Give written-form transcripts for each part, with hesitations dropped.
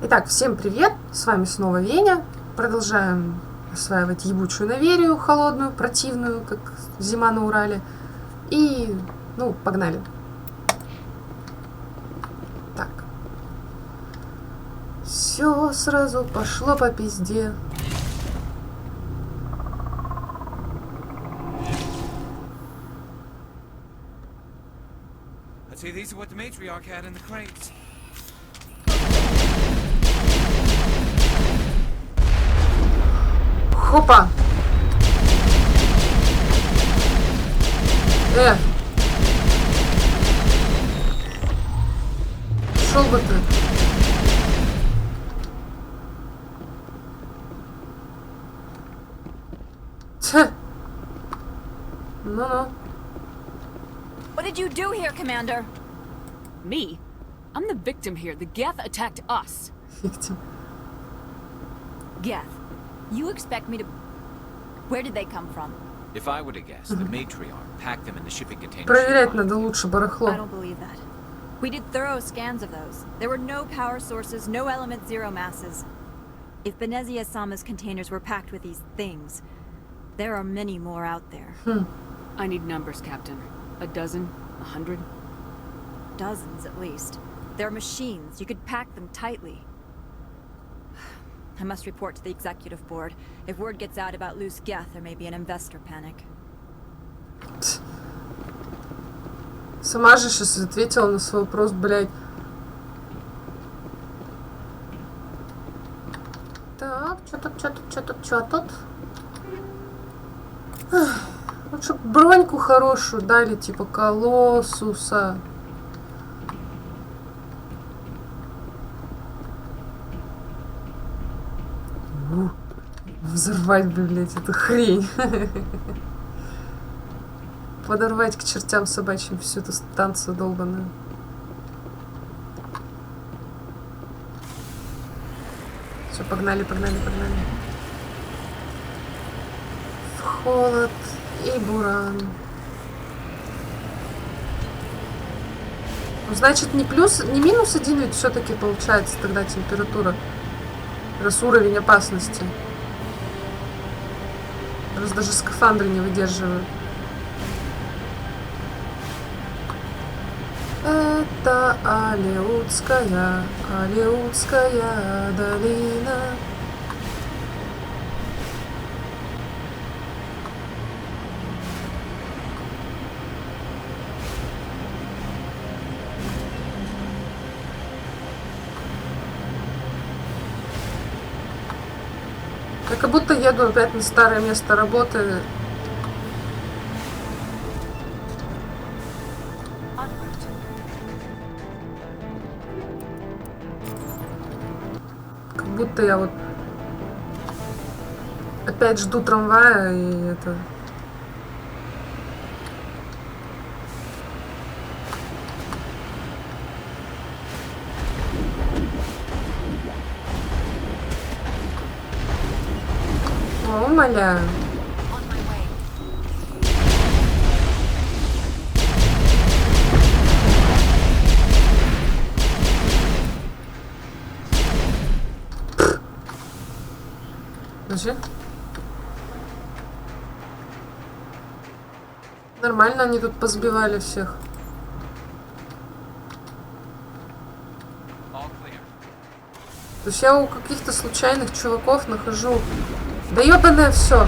Итак, всем привет! С вами снова Веня. Продолжаем осваивать ебучую наверию, холодную, противную, как зима на Урале. И, ну, погнали. Так. Все сразу пошло по пизде. See, these are what the matriarch had in the crates. Хопа! Шел бы ты. Тьфу. Ну-ну. What did you do here, Commander? Me? I'm the victim here. The Geth attacked us. Victim. Geth, you expect me to... Where did they come from? If I were to guess, the matriarch packed them in the shipping container. Проверять надо лучше барахло. I don't believe that. We did thorough scans of those. There were no power sources, no element zero masses. If Benezia Sama's containers were packed with these things, there are many more out there. I need numbers, Captain. A dozen? 100? Dozens, at least. They're machines. You could pack them tightly. I must report to the executive board. If word gets out about loose Geth, there may be an investor panic. Сама же сейчас ответила на свой вопрос, блядь. Так, что тут? Лучше броньку хорошую дали, типа Колоссуса. Взорвать, блядь, эту хрень. Подорвать к чертям собачьим всю эту станцию долбаную. Все, погнали. В холод и буран. Ну, значит, не плюс, не минус 1 ведь все-таки получается тогда температура. Раз уровень опасности. Раз даже скафандры не выдерживают. Это Алеутская долина. Я как будто еду опять на старое место работы. Как будто я вот опять жду трамвая и это... Умоляю. Подожди. Нормально они тут позбивали всех. То есть я у каких-то случайных чуваков нахожу. Да ёбаное все.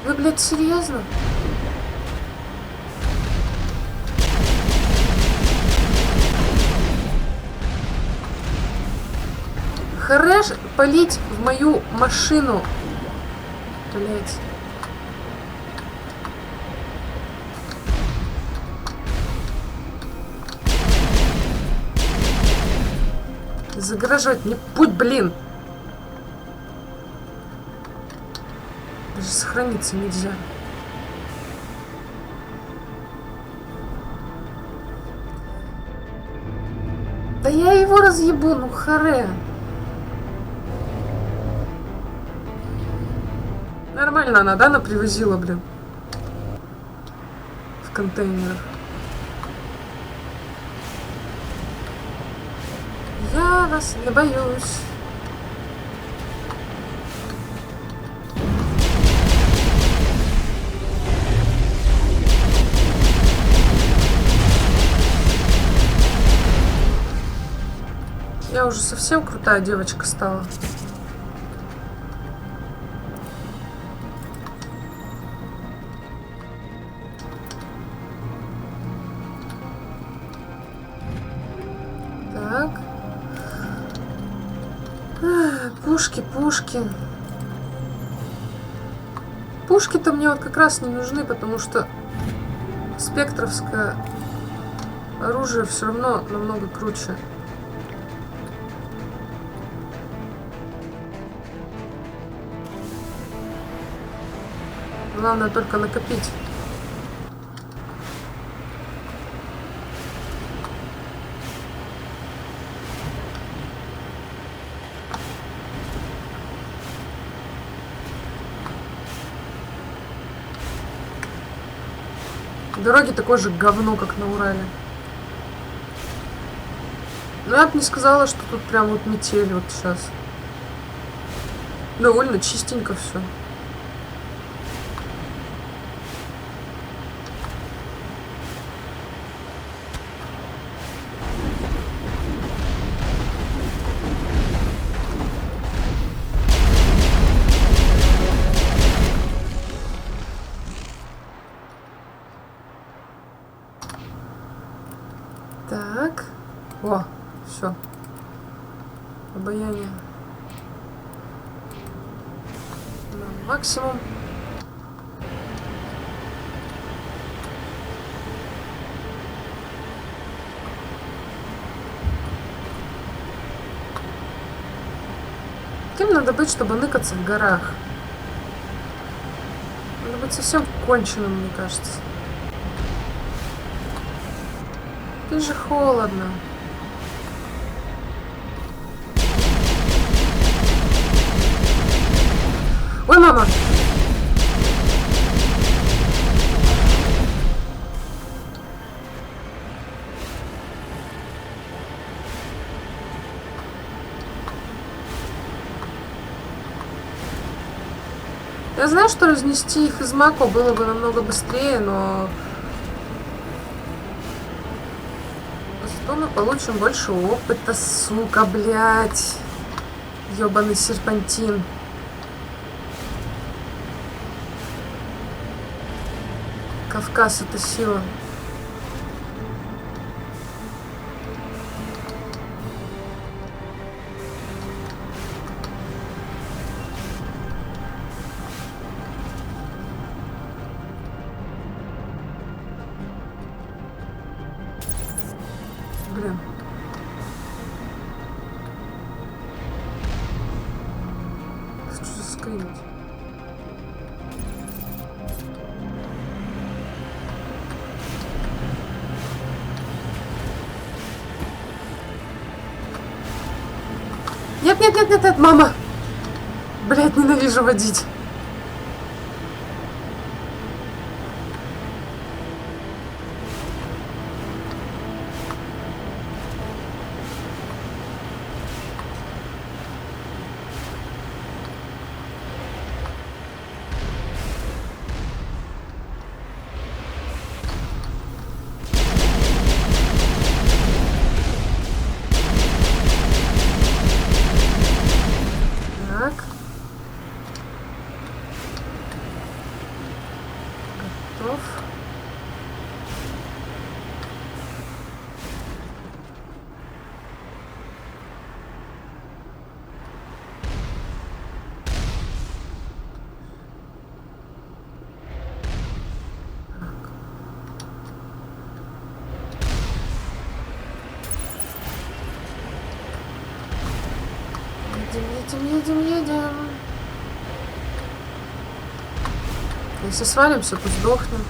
Вы, блядь, серьезно? Хорош палить в мою машину. Блять. Загораживать мне путь, блин. Даже сохраниться нельзя. Да я его разъебу, ну харе. Нормально она, да, напривозила, блин. В контейнерах. Я вас не боюсь. Я уже совсем крутая девочка стала. Так. Пушки, пушки. Пушки-то мне вот как раз не нужны, потому что спектровское оружие все равно намного круче. Главное только накопить. Дороги такое же говно, как на Урале. Но я бы не сказала, что тут прям вот метель вот сейчас. Довольно чистенько все. Так. О, все. Обаяние. На максимум. Кем надо быть, чтобы ныкаться в горах? Надо быть совсем конченым, мне кажется. Здесь же холодно. Ой, мама! Я знаю, что разнести их из Мако было бы намного быстрее, но... Зато мы получим больше опыта, сука, блядь. Ёбаный серпантин. Кавказ — это сила. Блин. Хочу заскринить. Нет, нет, нет, нет, нет, мама! Блядь, ненавижу водить. Готов. Едем. Если свалимся, то сдохнем.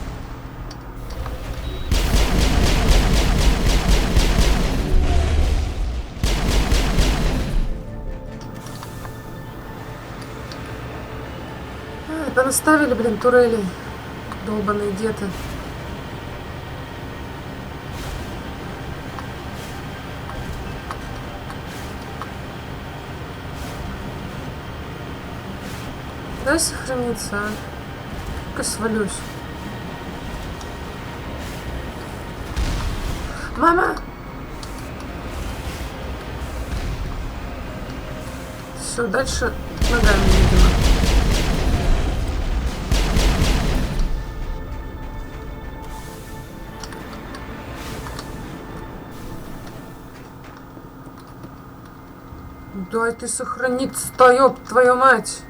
понаставили, блин, турели. Долбаные деты. Дай сохраниться, а. Только свалюсь. Мама! Все, дальше ногами, видимо. Дай ты сохраниться-то, ёб твою мать!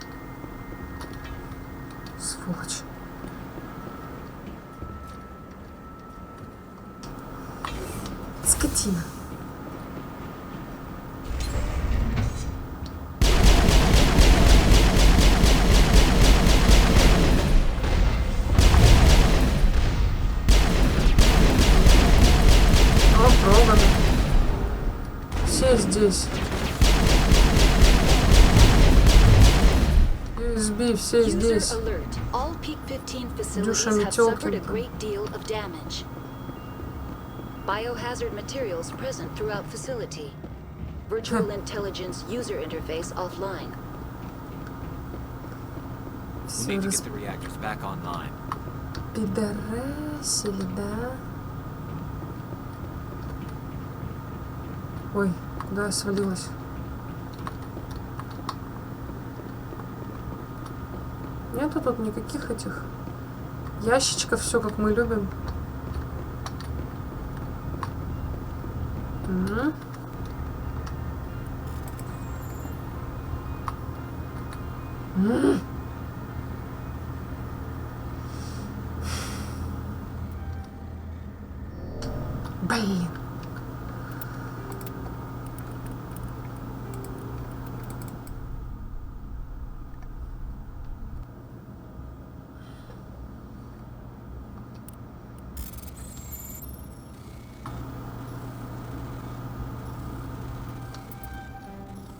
Сволочь. Скотина. О, пробано. Все здесь. USB, все здесь. Дюша Метелкин. Biohazard materials present throughout facility. Virtual intelligence user interface offline. We need to get the reactors back online. Пидорасили, да? Ой, куда я свалилась? Нету тут никаких этих ящичков, все как мы любим. Блин.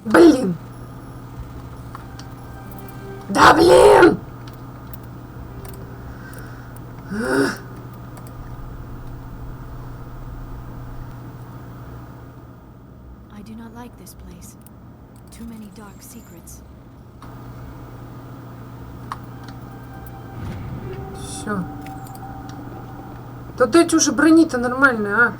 Блин! Да блин! I do not like this place. Too many dark secrets. Все. Да дайте уже брони-то нормально, а?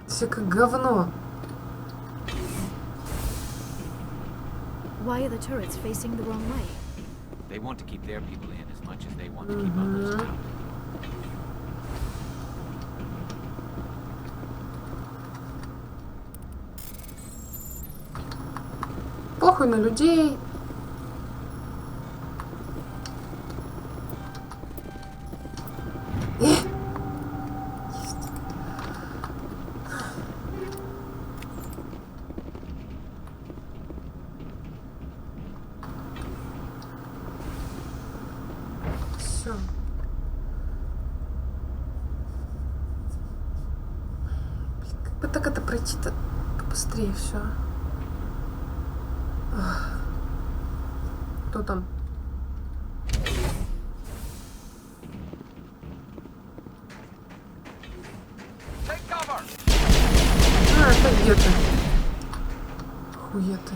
Все как говно. Why are the turrets facing the wrong way? They want to keep their people in as much as they want to keep others out. Похуй на людей. Все. Как бы так это пройти-то побыстрее все. Кто там? А, это где-то. Хуета.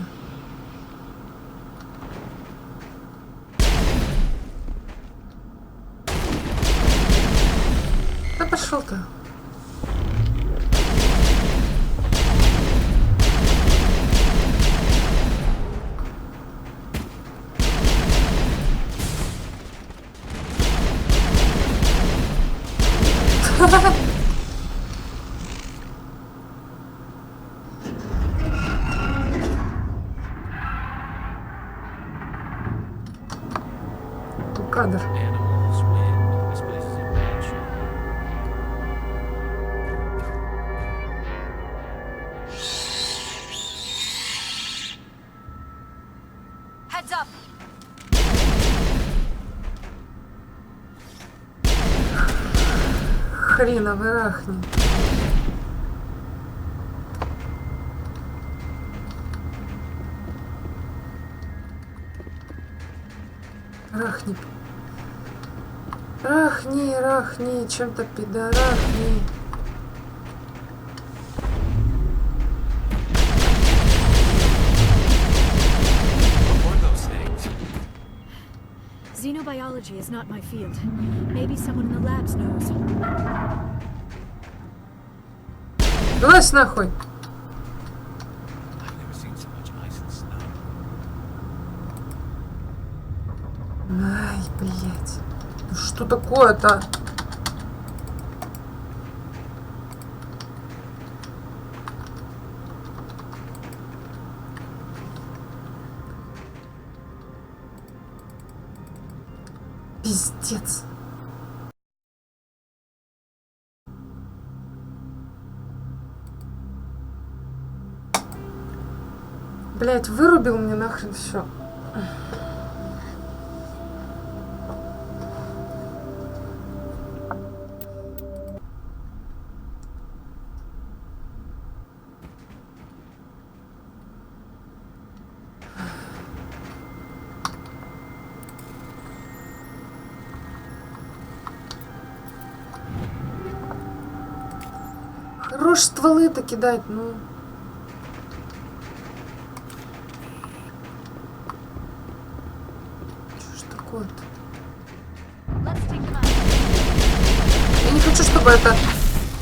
Да пошел-то. Кадр. Animals, wind, this place is in bad shape. Heads up! Хреновый рахни. Рахни. Рахни, рахни, чем-то пидорахни. Xenobiology is not my field. Maybe someone in the labs knows. Вылазь нахуй. I've never seen so much ice and snow. Ай, блядь. Ну что такое-то? Пиздец. Блять, вырубил мне нахрен все. Хорош стволы-то кидать, ну. Что ж такое-то? Я не хочу, чтобы эта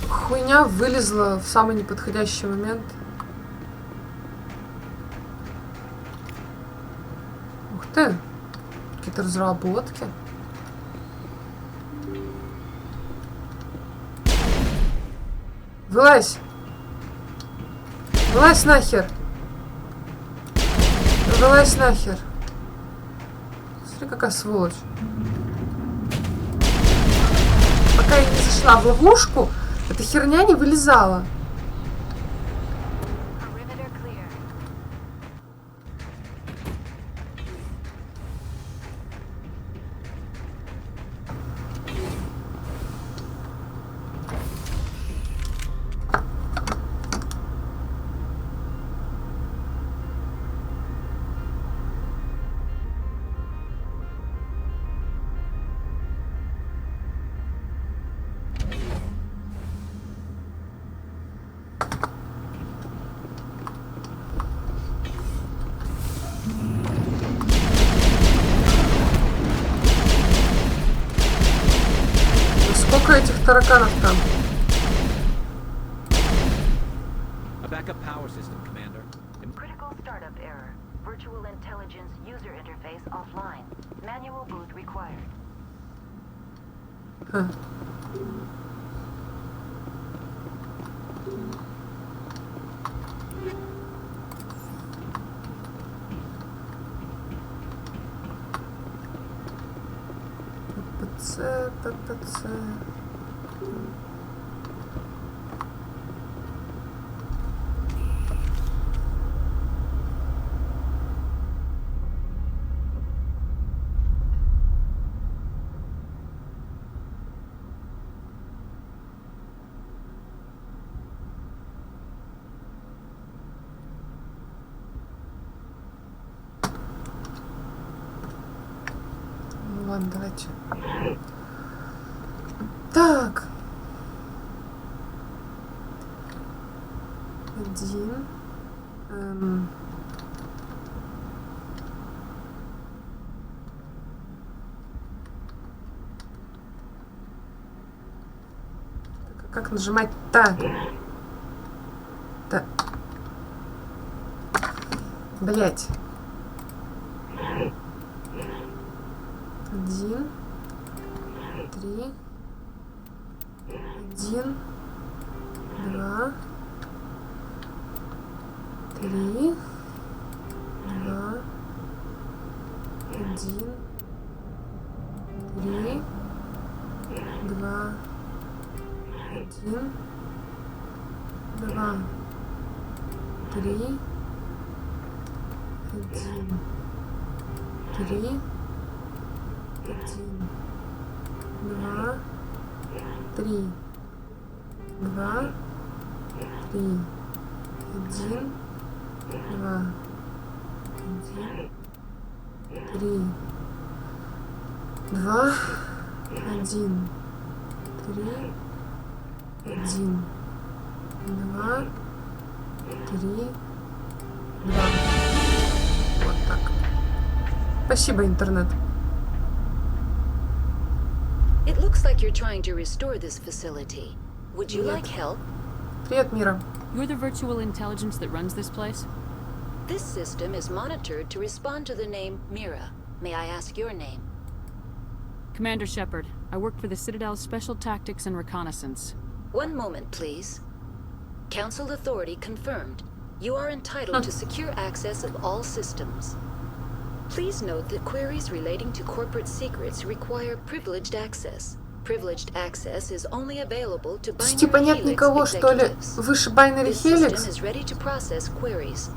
хуйня вылезла в самый неподходящий момент. Ух ты! Какие-то разработки. Вылазь! Вылазь нахер! Вылазь нахер! Смотри, какая сволочь. Пока я не зашла в ловушку, эта херня не вылезала. Сколько этих тараканов там? A backup power system, Commander. Critical startup error. Virtual intelligence user interface offline. Manual boot required. ППЦ. Ну ладно, давайте. Так. Один. Как нажимать-то? Так. Блять. Один. 3. 1. 2. 3. 2. 1. 3. 2. 1. 2. 3. 1. 3. 1. 2. 3. 2. 3. 1. 2. 1. 3. 2, 1, 3, 1, 2, 3, 2. Вот так. Спасибо, интернет. It looks like you're trying to restore this facility. Would you like help? Привет, Мира. You're the virtual intelligence that runs this place? This system is monitored to respond to the name Mira. May I ask your name? Commander Shepard. I work for the Citadel's Special Tactics and Reconnaissance. One moment, please. Council authority confirmed. You are entitled to secure access of all systems. Please note that queries relating to corporate secrets require privileged access. Privileged access is only available to binary Типа нет helix никого, что ли, executives. выше binary This system helix? is ready to process queries.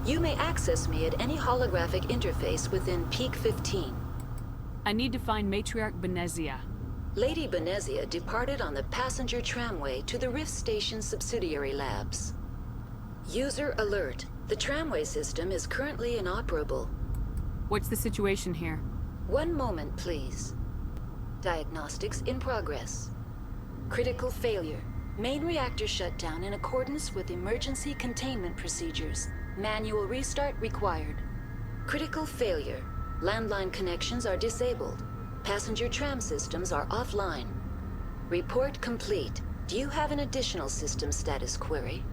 You may access me at any holographic interface within Peak 15. I need to find Matriarch Benezia. Lady Benezia departed on the passenger tramway to the Rift Station subsidiary labs. User alert. The tramway system is currently inoperable. What's the situation here? One moment, please. Diagnostics in progress. Critical failure. Main reactor shut down in accordance with emergency containment procedures. Manual restart required. Critical failure. Landline connections are disabled. Passenger tram systems are offline. Report complete. Do you have an additional system status query?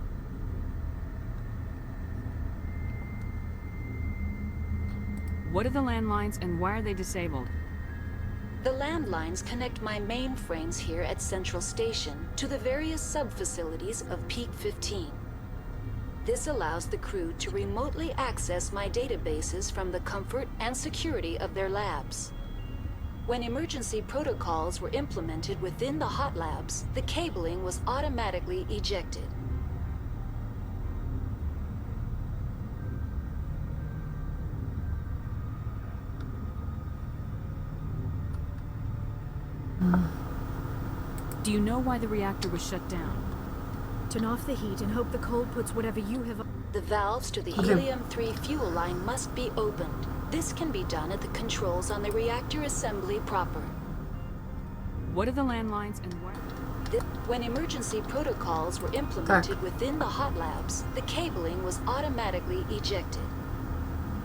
What are the landlines and why are they disabled? The landlines connect my mainframes here at Central Station to the various sub-facilities of Peak 15. This allows the crew to remotely access my databases from the comfort and security of their labs. When emergency protocols were implemented within the hot labs, the cabling was automatically ejected. Do you know why the reactor was shut down? Turn off the heat and hope the cold puts whatever you have... The valves to the helium-3 fuel line must be opened. This can be done at the controls on the reactor assembly proper. What are the landlines and why... When emergency protocols were implemented within the hot labs, the cabling was automatically ejected.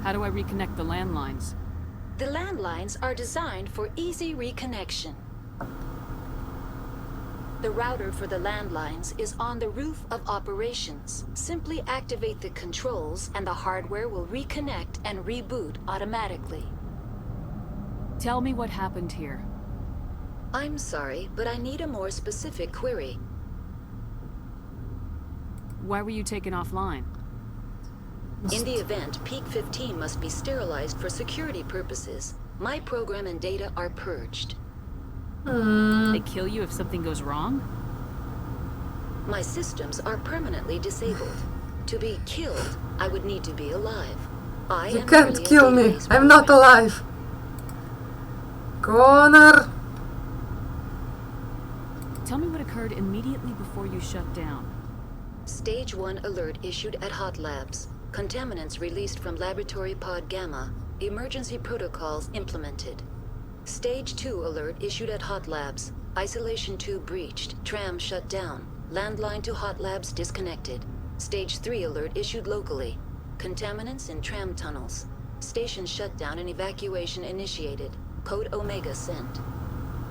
How do I reconnect the landlines? The landlines are designed for easy reconnection. The router for the landlines is on the roof of operations. Simply activate the controls and the hardware will reconnect and reboot automatically. Tell me what happened here. I'm sorry, but I need a more specific query. Why were you taken offline? In the event, Peak 15 must be sterilized for security purposes. My program and data are purged. They kill you if something goes wrong? My systems are permanently disabled. To be killed, I would need to be alive. You can't kill me. I'm not alive. Connor. Tell me what occurred immediately before you shut down. Stage 1 alert issued at Hot Labs. Contaminants released from Laboratory Pod Gamma. Emergency protocols implemented. Stage 2 alert issued at Hot Labs. Isolation 2 breached. Tram shut down. Landline to Hot Labs disconnected. Stage 3 alert issued locally. Contaminants in tram tunnels. Station shutdown and evacuation initiated. Code Omega sent.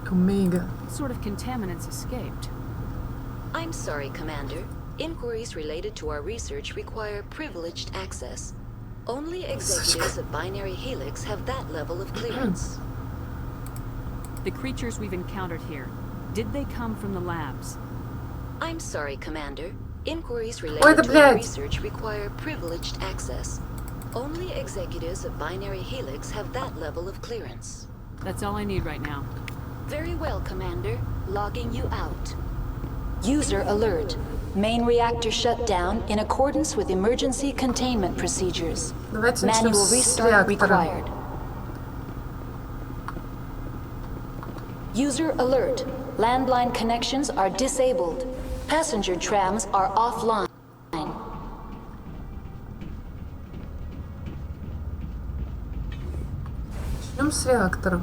Omega. What sort of contaminants escaped? I'm sorry, Commander. Inquiries related to our research require privileged access. Only executives of Binary Helix have that level of clearance. The creatures we've encountered here, did they come from the labs? I'm sorry, Commander. Inquiries related to our research require privileged access. Only executives of Binary Helix have that level of clearance. That's all I need right now. Very well, Commander. Logging you out. User alert. Main reactor shut down in accordance with emergency containment procedures. Manual restart required. User alert. Landline connections are disabled. Passenger trams are offline. Начнем с реактора.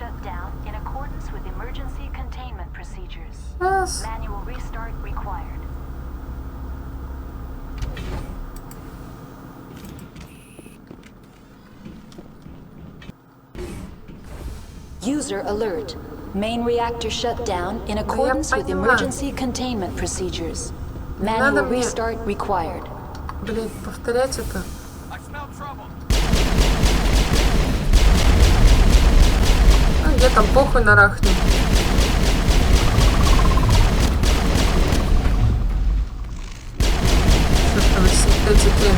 shut down in accordance with emergency containment procedures. Yes. Manual restart required. User alert. Main reactor shut down in accordance with emergency containment procedures. Manual restart required. Блять, повторять это. I smell trouble. А где там похуй нарахнем. Чёртовы синтетики.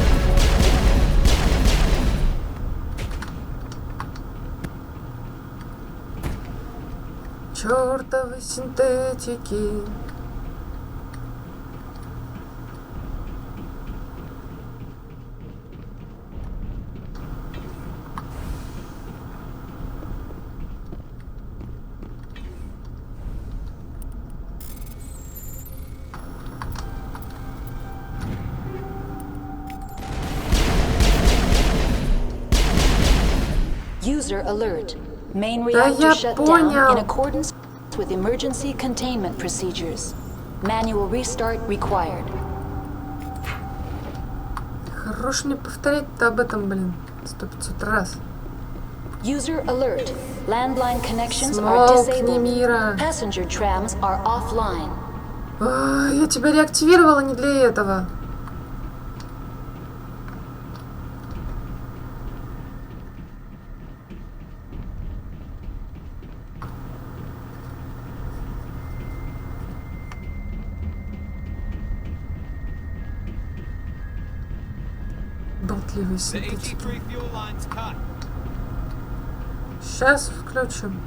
Чёртовы синтетики. User alert. Main reactor shut down in accordance with emergency containment procedures. Manual restart required. Хорош мне повторять-то об этом, блин, 100-500 раз. User alert. Landline connections are Смолкни, disabled. Мира. Passenger trams are offline. Я тебя реактивировала не для этого. Болтливый The синтетики. AT3 fuel line's cut. Сейчас включим.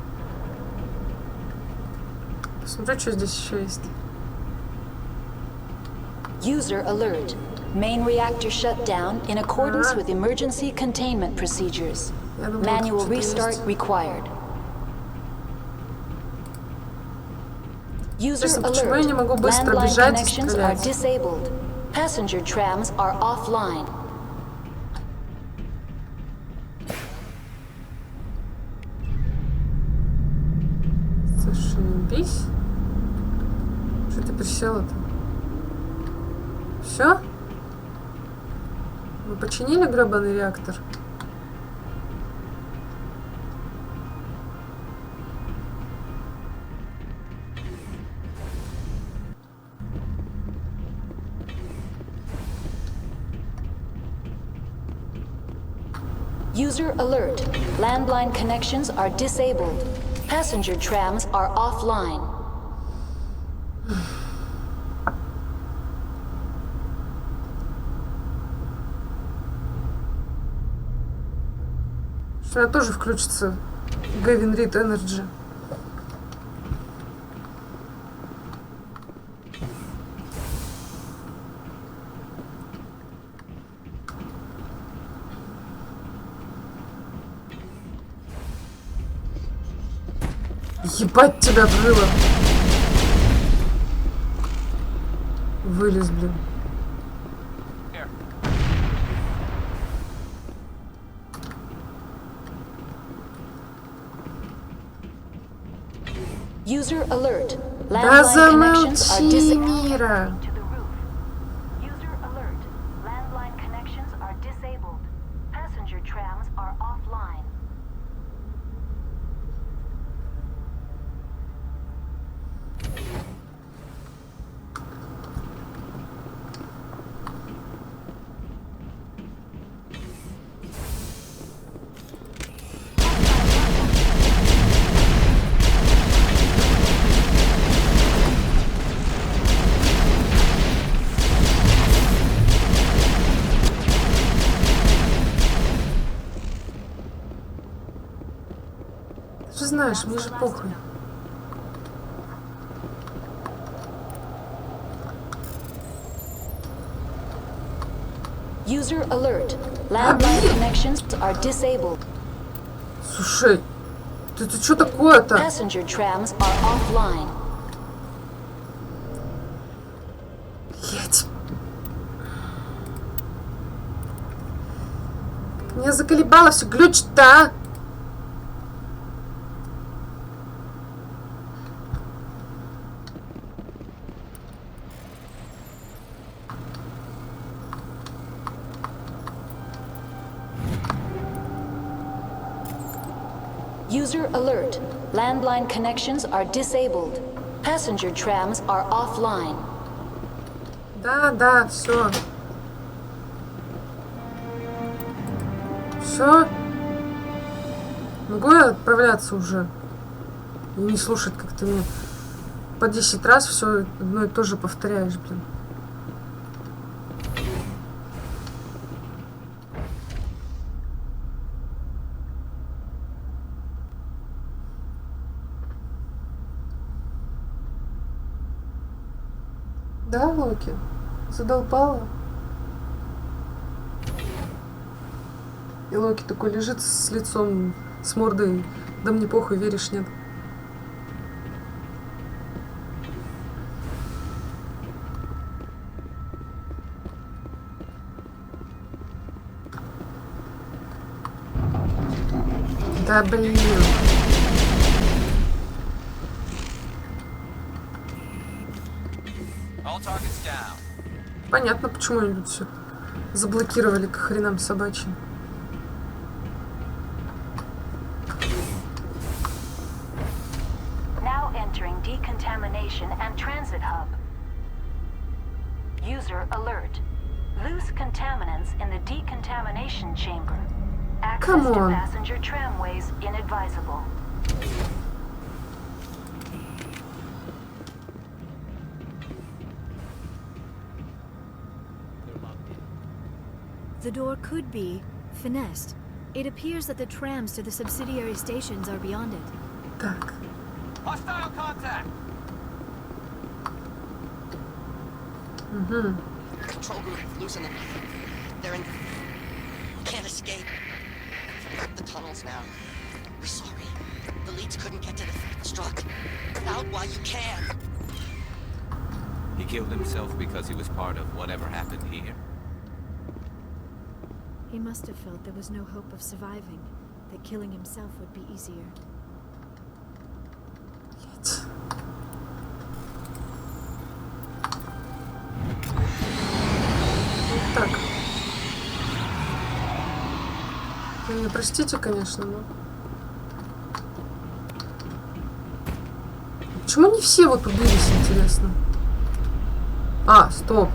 Посмотрю, что здесь еще есть. User alert. Main reactor shut down in accordance with emergency containment procedures. Я думала, Manual тут что-то restart есть. required. User Интересно, почему я не alert. могу быстро Landline бежать и connections are стрелять? disabled. Passenger trams are offline. Зашибись. Что ты присела-то? Все? Вы починили гребаный реактор? User alert. Landline connections are disabled. Passenger trams are offline. Что я тоже включится Gavin Reed Energy. Ебать тебя было. Вылез, блин. User alert. Да Landline connections are замолчи, disabled. Мира. To the roof. User alert. Landline connections are disabled. Passenger trams are offline. Ты же знаешь, мне же похуй. User alert. Landline connections are disabled. Слушай, ты что такое-то? Passenger trams are offline. Блять. Меня заколебало все глючит-то, а? User alert. Landline connections are disabled. Passenger trams are offline. Да, все. Все. Могу я отправляться уже? И не слушать, как ты мне по 10 раз все одно и то же повторяешь, блин. Да, Локи? Задолбала? И Локи такой лежит с лицом, с мордой. Да мне похуй, веришь, нет? Да блин. All targets down. Понятно, почему они тут все заблокировали к хренам собачьим. Now entering decontamination and transit hub. User alert. Loose contaminants in the decontamination chamber. Access Come to on. passenger tramways inadvisable. The door could be finessed. It appears that the trams to the subsidiary stations are beyond it. Так. Hostile contact. Угу. Control group, loosen them. They're in. Can't escape. The tunnels now. We're sorry. The leads couldn't get to the struck. Out while you can. He killed himself because he was part of whatever happened here. He must have felt there was no hope of surviving, that killing himself would be easier. Так. Вы меня простите, конечно, но... Почему не все вот убились, интересно? А, стоп.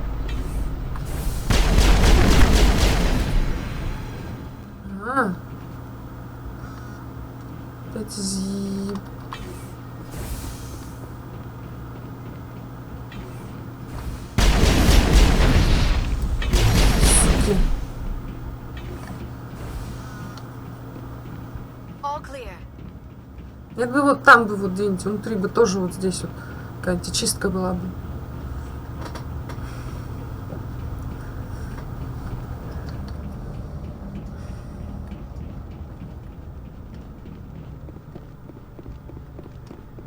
Опять зи... Суки. All clear. Нет бы вот там бы вот где-нибудь внутри бы тоже вот здесь вот какая-то чистка была бы.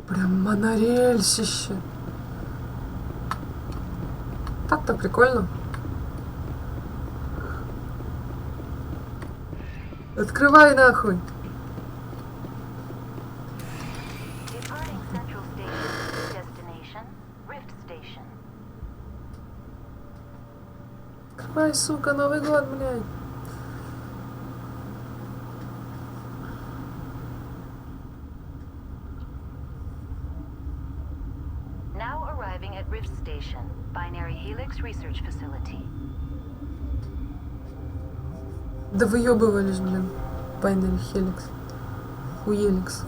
Прям монорельсище. Так-то прикольно. Открывай нахуй. Departing Central Station. Destination, Rift Station. Открывай, сука, Новый год, блядь. Now arriving at Rift Station, Binary Helix Research Facility. Да выебывались, блин. Binary Helix. Хуеликс.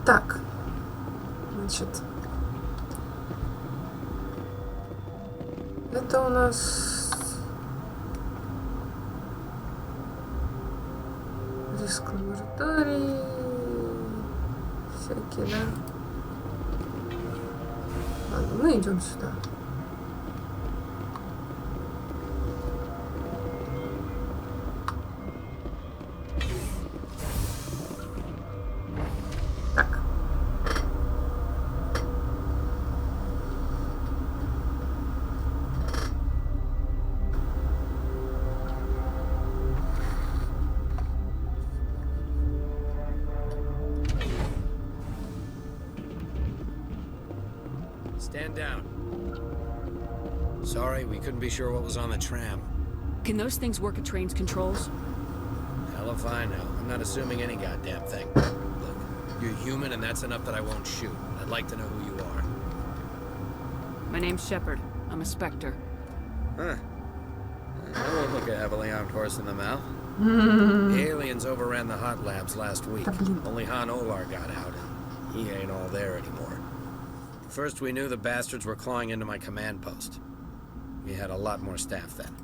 Так. Значит. Это у нас... Риск лаборатории. Всякие, да? Ладно, мы идем сюда. Так. Man down. Sorry, we couldn't be sure what was on the tram. Can those things work at train's controls? Hell if I know. I'm not assuming any goddamn thing. Look, you're human and that's enough that I won't shoot. I'd like to know who you are. My name's Shepard. I'm a Spectre. Huh. I won't look a heavily armed horse in the mouth. The aliens overran the hot labs last week. Only Han Olar got out, and he ain't all there anymore. First we knew the bastards were clawing into my command post. We had a lot more staff then.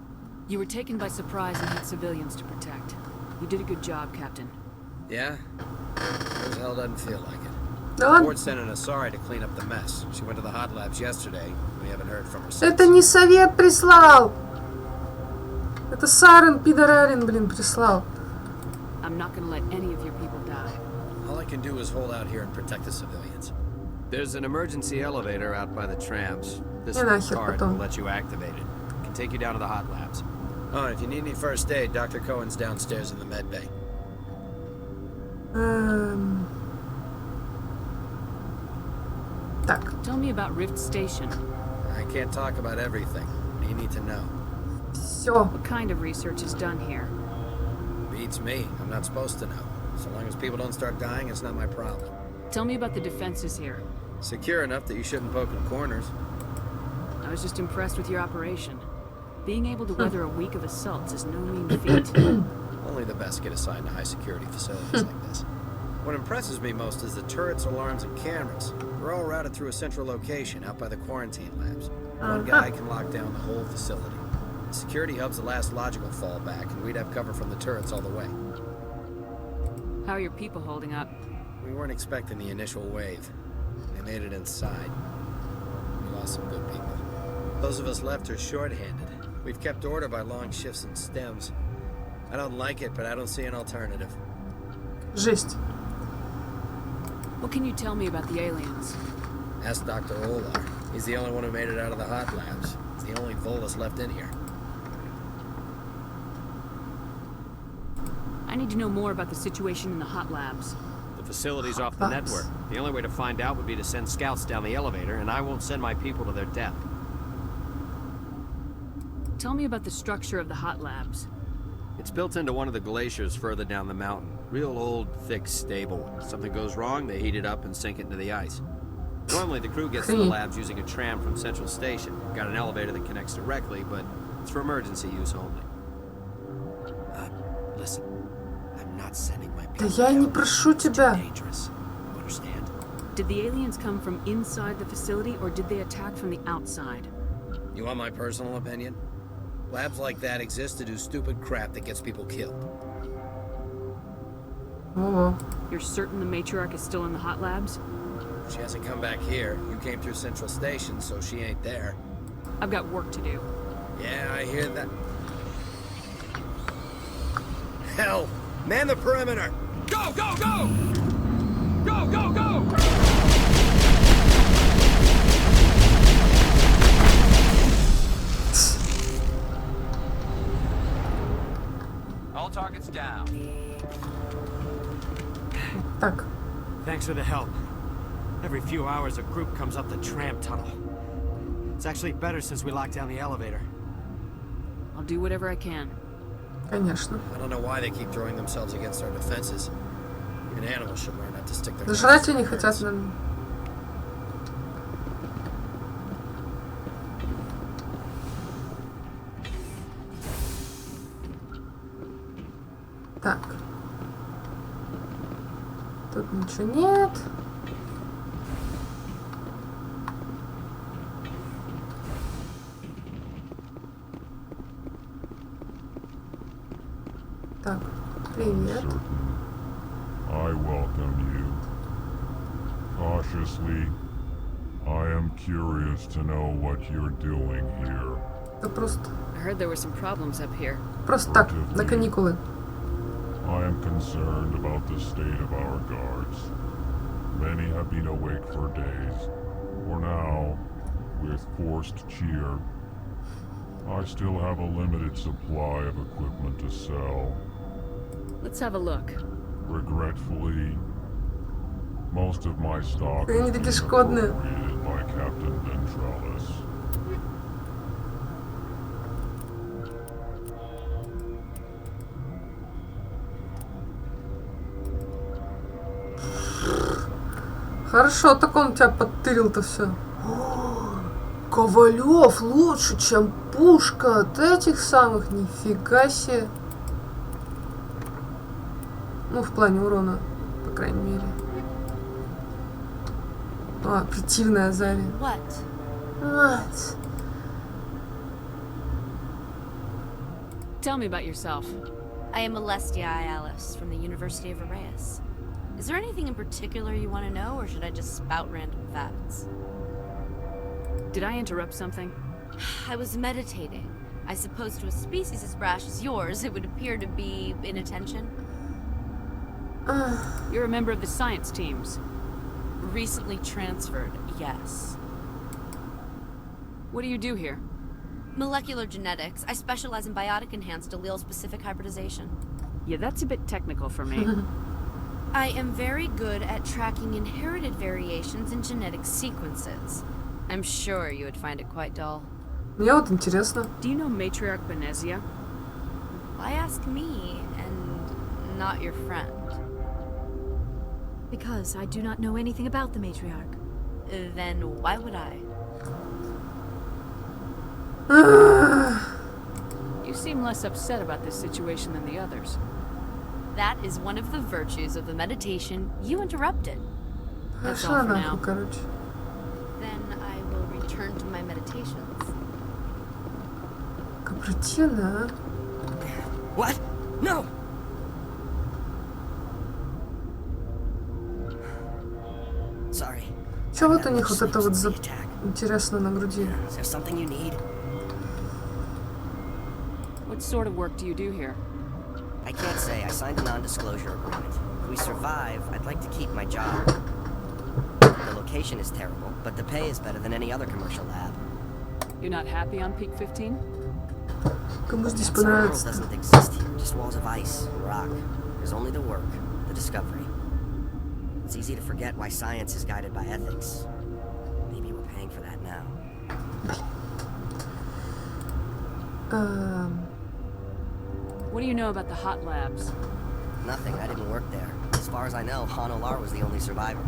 You were taken by surprise and had civilians to protect. You did a good job, Captain. Yeah? Sure as hell doesn't feel like it. Да The ладно. board sent an Asari to clean up the mess. She went to the hot labs yesterday. We haven't heard from her since. Это не совет прислал. Это Сарен Пидорарин, блин, прислал. I'm not gonna let any of your people die. All I can do is hold out here and protect the civilians. There's an emergency elevator out by the trams. This Не нахер card will потом. let you activate it. It can take you down to the hot labs. Oh, and if you need any first aid, Dr. Cohen's downstairs in the med bay. Так, Tell me about Rift Station. I can't talk about everything. What do you need to know? все. What kind of research is done here? Beats me. I'm not supposed to know. So long as people don't start dying, it's not my problem. Tell me about the defenses here. Secure enough that you shouldn't poke in corners. I was just impressed with your operation. Being able to weather a week of assaults is no mean feat. Only the best get assigned to high-security facilities like this. What impresses me most is the turrets, alarms, and cameras. They're all routed through a central location out by the quarantine labs. One guy can lock down the whole facility. The security hub's the last logical fallback, and we'd have cover from the turrets all the way. How are your people holding up? We weren't expecting the initial wave. They made it inside. We lost some good people. Those of us left are short-handed. We've kept order by long shifts and stems. I don't like it, but I don't see an alternative. Жесть. What can you tell me about the aliens? Ask Dr. Olar. He's the only one who made it out of the hot labs. He's the only Volus left in here. I need to know more about the situation in the hot labs. The facility's off the network. The only way to find out would be to send scouts down the elevator, and I won't send my people to their death. Tell me about the structure of the hot labs. It's built into one of the glaciers further down the mountain. Real old, thick, stable. If something goes wrong, they heat it up and sink it into the ice. Normally, the crew gets to the labs using a tram from Central Station. Got an elevator that connects directly, but it's for emergency use only. Listen, I'm not sending my Да people я не down. прошу It's too тебя. dangerous. You understand? Did the aliens come from inside the facility, or did they attack from the outside? You want my personal opinion? Labs like that exist to do stupid crap that gets people killed. О, You're certain the matriarch is still in the hot labs? She hasn't come back here. You came through Central Station, so she ain't there. I've got work to do. Yeah, I hear that. Hell! Man the perimeter! Go, go, go! Go, go, go! All targets down. так. Thanks for the help. Every few hours, a group comes up the tram tunnel. It's actually better since we locked down the elevator. I'll do whatever I can. Конечно. I don't know why they keep throwing themselves against our defenses. Even animals should learn not to stick their Да noses жрать in они birds. хотят, наверное. Так. Тут ничего нет. Так, привет. I welcome you. Cautiously, I am curious to know what you're doing here. Да просто I heard there were some problems up here. так, на каникулы. I am concerned about the state of our guards. Many have been awake for days. For now, with forced cheer, I still have a limited supply of equipment to sell. Let's have a look. Regretfully, Most of my stock Они такие шкодные. appropriated by Captain Ventralis. Хорошо, так он тебя подтырил-то все. Ковалев лучше, чем пушка от этих самых. Нифига себе. Ну, в плане урона, по крайней мере. А, противная Заря. What? Tell me about yourself. I am Alestia Ialis from the University of Arraeus. Is there anything in particular you want to know, or should I just spout random facts? Did I interrupt something? I was meditating. I suppose to a species as brash as yours, it would appear to be inattention. You're a member of the science teams. Recently transferred, yes. What do you do here? Molecular genetics. I specialize in biotic-enhanced allele-specific hybridization. Yeah, that's a bit technical for me. I am very good at tracking inherited variations in genetic sequences. I'm sure you would find it quite dull. Мне вот интересно. Do you know Matriarch Benezia? Why ask me and not your friend? Because I do not know anything about the matriarch. Then why would I? You seem less upset about this situation than the others. That is one of the virtues of the meditation you interrupted. That's all for now. Короче. Then I will return to my meditations. Как противно, а? What? No! Sorry. Чё вот у них вот это вот интересно на груди? Is there something you need? What sort of work do you do here? I can't say. I signed a non-disclosure agreement. If we survive, I'd like to keep my job. The location is terrible, but the pay is better than any other commercial lab. You're not happy on Peak 15? Кому здесь The world понравится? doesn't exist here. Just walls of ice and rock. There's only the work, the discovery. It's easy to forget why science is guided by ethics. Maybe we're paying for that now. What do you know about the hot labs? Nothing. I didn't work there. As far as I know, Han Olar was the only survivor.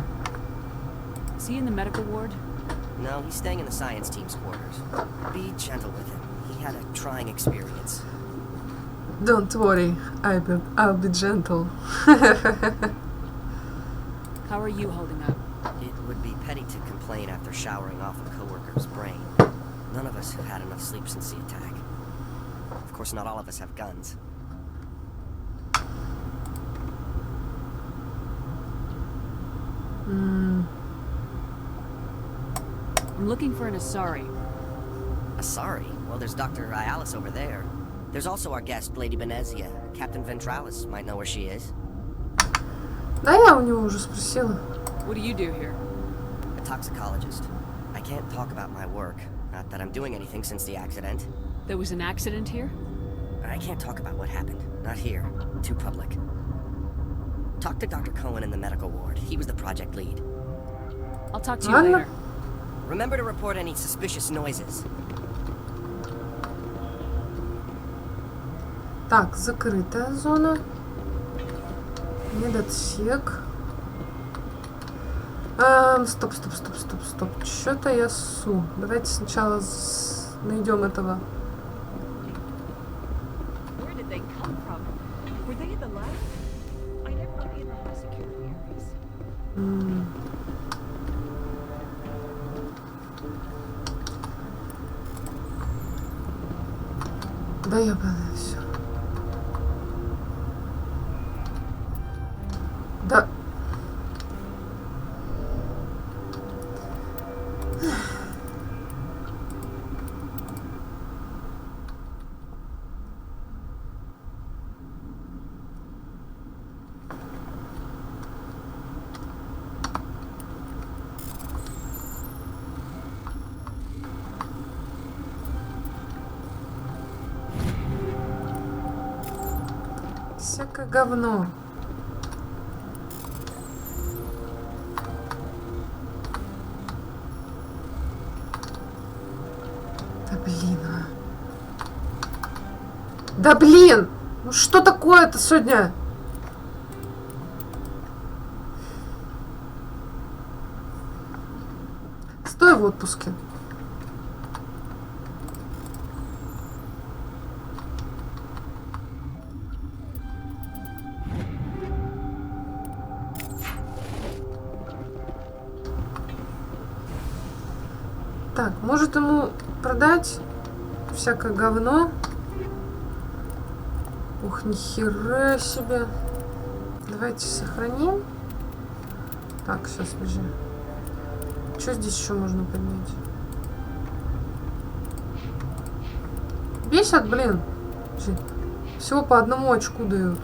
Is he in the medical ward? No, he's staying in the science team's quarters. Be gentle with him. He had a trying experience. Don't worry, I'll be gentle. How are you holding up? It would be petty to complain after showering off a coworker's brain. None of us have had enough sleep since the attack. Of course, not all of us have guns. I'm looking for an Asari. Asari? Well, there's Dr. Ialis over there. There's also our guest, Lady Benezia. Captain Ventralis might know where she is. Да, я у него уже спросила. What do you do here? A toxicologist. I can't talk about my work. Not that I'm doing anything since the accident. There was an accident here? I can't talk about what happened. Not here. Too public. Talk to Dr. Cohen in the medical ward. He was the project lead. I'll talk to you later. Remember to report any suspicious noises. Так, закрытая зона. Медотсек. Стоп. Что-то я ссу. Давайте сначала найдем этого. Where did they come from? Were they in the lab? I never went in the high security areas. Да ебаное все. Да. Всякое говно. Да блин, а. Да блин! Ну что такое-то сегодня? Стой в отпуске. Так, может ему продать всякое говно? Ух, нихера себе. Давайте сохраним. Так, сейчас, подожди. Что здесь еще можно поднять? Бесят, блин. Всего по одному очку дают.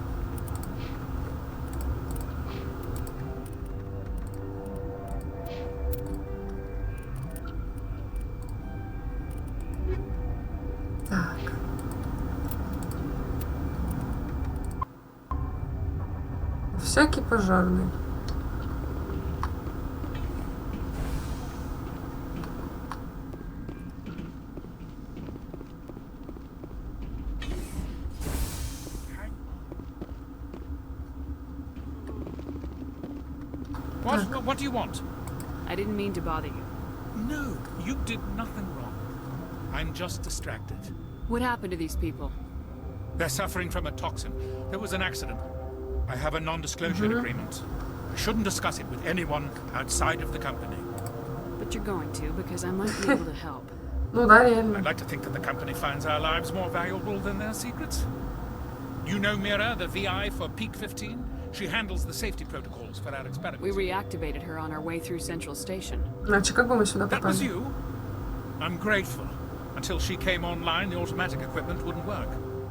Всякий пожарный. What do you want? I didn't mean to bother you. No, you did nothing wrong. I'm just distracted. What happened to these people? They're suffering from a toxin. There was an accident. I have a non-disclosure agreement. I shouldn't discuss it with anyone outside of the company. But you're going to, because I might be able to help. I'd like to think that the company finds our lives more valuable than their secrets. You know Mira, the VI for Peak 15? She handles the safety protocols for our experiments. We reactivated her on our way through Central Station. That was you? I'm grateful. Until she came online, the automatic equipment wouldn't work.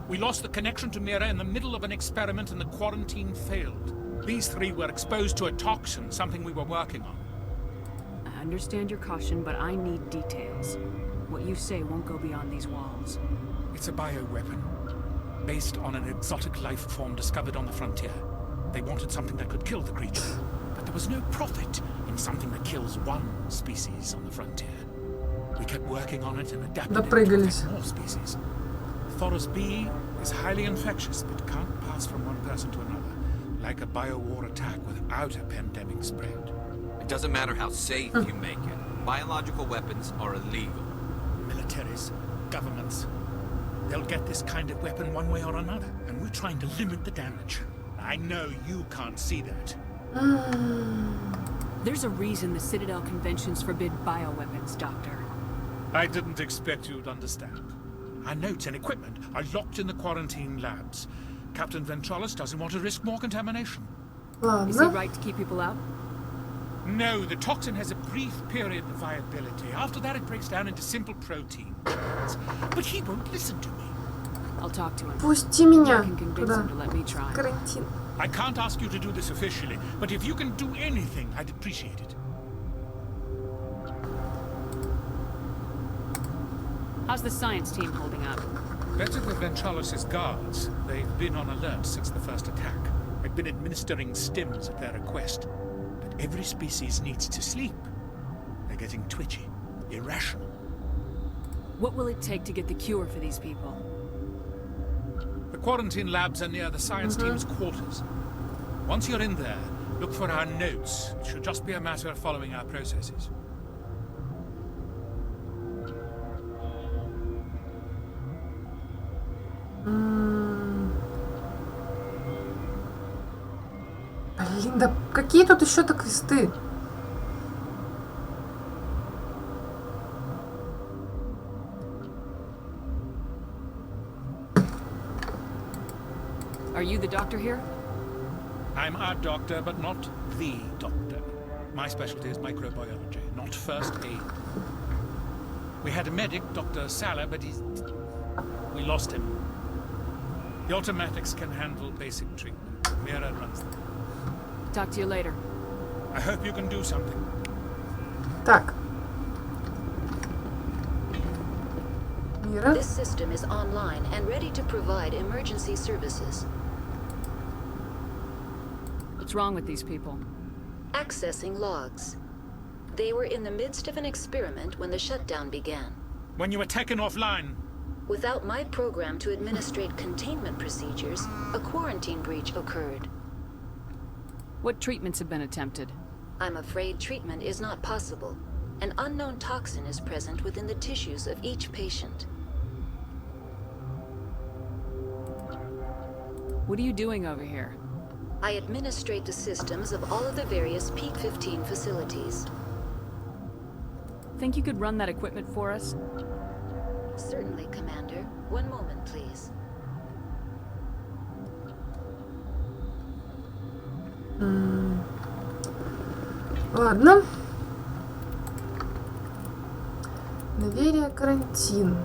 We lost the connection to Mira in the middle of an experiment and the quarantine failed. These three were exposed to a toxin, something we were working on. I understand your caution, but I need details. What you say won't go beyond these walls. It's a bioweapon, based on an exotic life form discovered on the frontier. They wanted something that could kill the creature, but there was no profit in something that kills one species on the frontier. We kept working on it and adapted it to affect more species. Forest B is highly infectious, but can't pass from one person to another, like a biowar attack without a pandemic spread. It doesn't matter how safe you make it. Biological weapons are illegal. Militaries, governments, they'll get this kind of weapon one way or another, and we're trying to limit the damage. I know you can't see that. There's a reason the Citadel conventions forbid bioweapons, Doctor. I didn't expect you'd understand. Our notes and equipment are locked in the quarantine labs. Captain Ventralis doesn't want to risk more contamination. Is he right to keep people out? No, the toxin has a brief period of viability. After that, it breaks down into simple protein chains. But he won't listen to me. I'll talk to him. Пусти меня I can convince туда. him to let me try. Карантин. I can't ask you to do this officially, but if you can do anything, I'd appreciate it. How's the science team holding up? Better than Ventralis' guards. They've been on alert since the first attack. I've been administering stims at their request. But every species needs to sleep. They're getting twitchy, irrational. What will it take to get the cure for these people? The quarantine labs are near the science team's quarters. Once you're in there, look for our notes. It should just be a matter of following our processes. Блин, да какие тут еще-то квесты? Are you the doctor here? I'm our doctor, but not the doctor. My specialty is microbiology, not first aid. We had a medic, Dr. Salah, but we lost him. The automatics can handle basic treatment. Mira runs them. Talk to you later. I hope you can do something. Так. Mira? This system is online and ready to provide emergency services. What's wrong with these people? Accessing logs. They were in the midst of an experiment when the shutdown began. When you were taken offline. Without my program to administrate containment procedures, a quarantine breach occurred. What treatments have been attempted? I'm afraid treatment is not possible. An unknown toxin is present within the tissues of each patient. What are you doing over here? I administrate the systems of all of the various Peak 15 facilities. Think you could run that equipment for us? Certainly, Commander. One moment, please. Ладно. Доверие, карантин.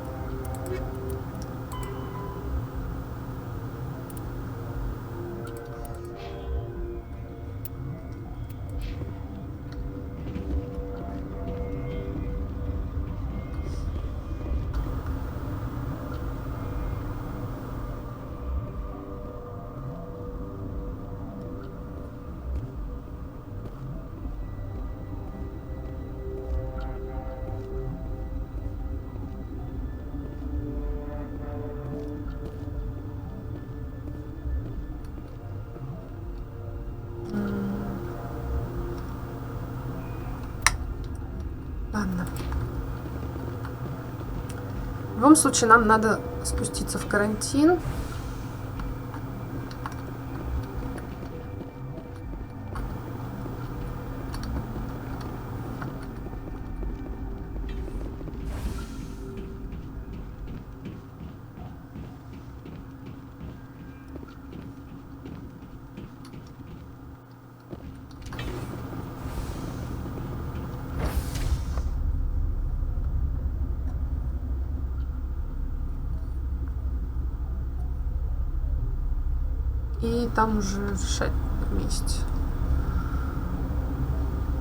Ладно. В любом случае, нам надо спуститься в карантин. И там уже решать вместе.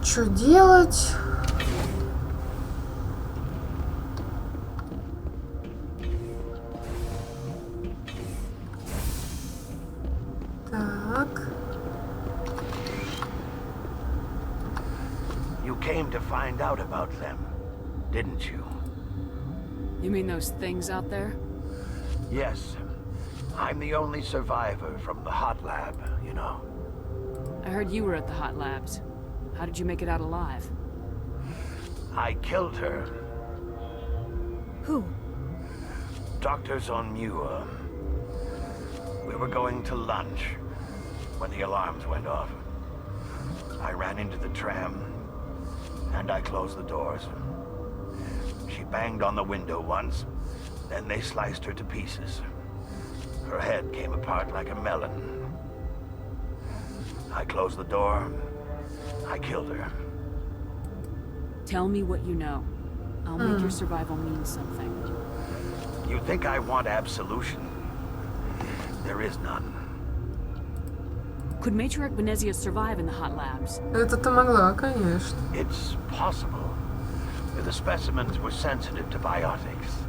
Что делать? Так. You came to find out about them, didn't you? You mean those things out there? Yes. I'm the only survivor from the hot lab, you know. I heard you were at the hot labs. How did you make it out alive? I killed her. Who? Dr. Zonmua. We were going to lunch when the alarms went off. I ran into the tram, and I closed the doors. She banged on the window once, then they sliced her to pieces. Her head came apart like a melon. I closed the door. I killed her. Tell me what you know. I'll make your survival mean something. You think I want absolution? There is none. Could Matriarch Venezia survive in the hot labs? Это-то могла, конечно. It's possible. The specimens were sensitive to biotics.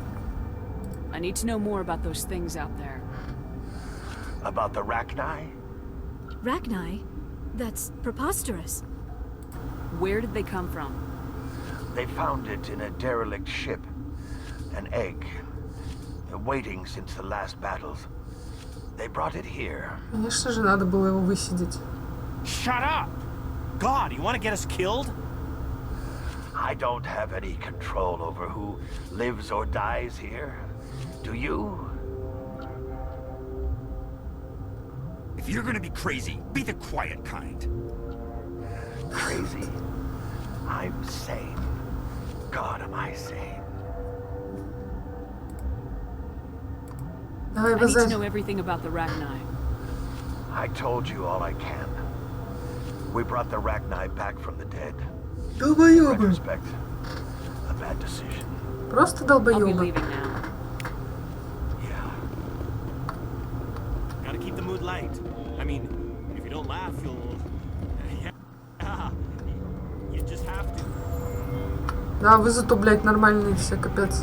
I need to know more about those things out there. About the Rachni? Rachni? That's preposterous. Where did they come from? They found it in a derelict ship. An egg. Waiting since the last battles. They brought it here. Конечно же, надо было его высидеть. Shut up! God, you want to get us killed? I don't have any control over who lives or dies here. Do you? If you're gonna be crazy, be the quiet kind. Crazy? I'm sane. God, am I sane? I need to know everything about the Rachni. I told you all I can. We brought the Rachni back from the dead. In retrospect, a bad decision. Просто I'll be долбоёбы. leaving now. Gotta keep the mood light. I mean, if you don't laugh, you'll... Yeah. You just have to. Да, вы зато, блядь, нормальные все, капец.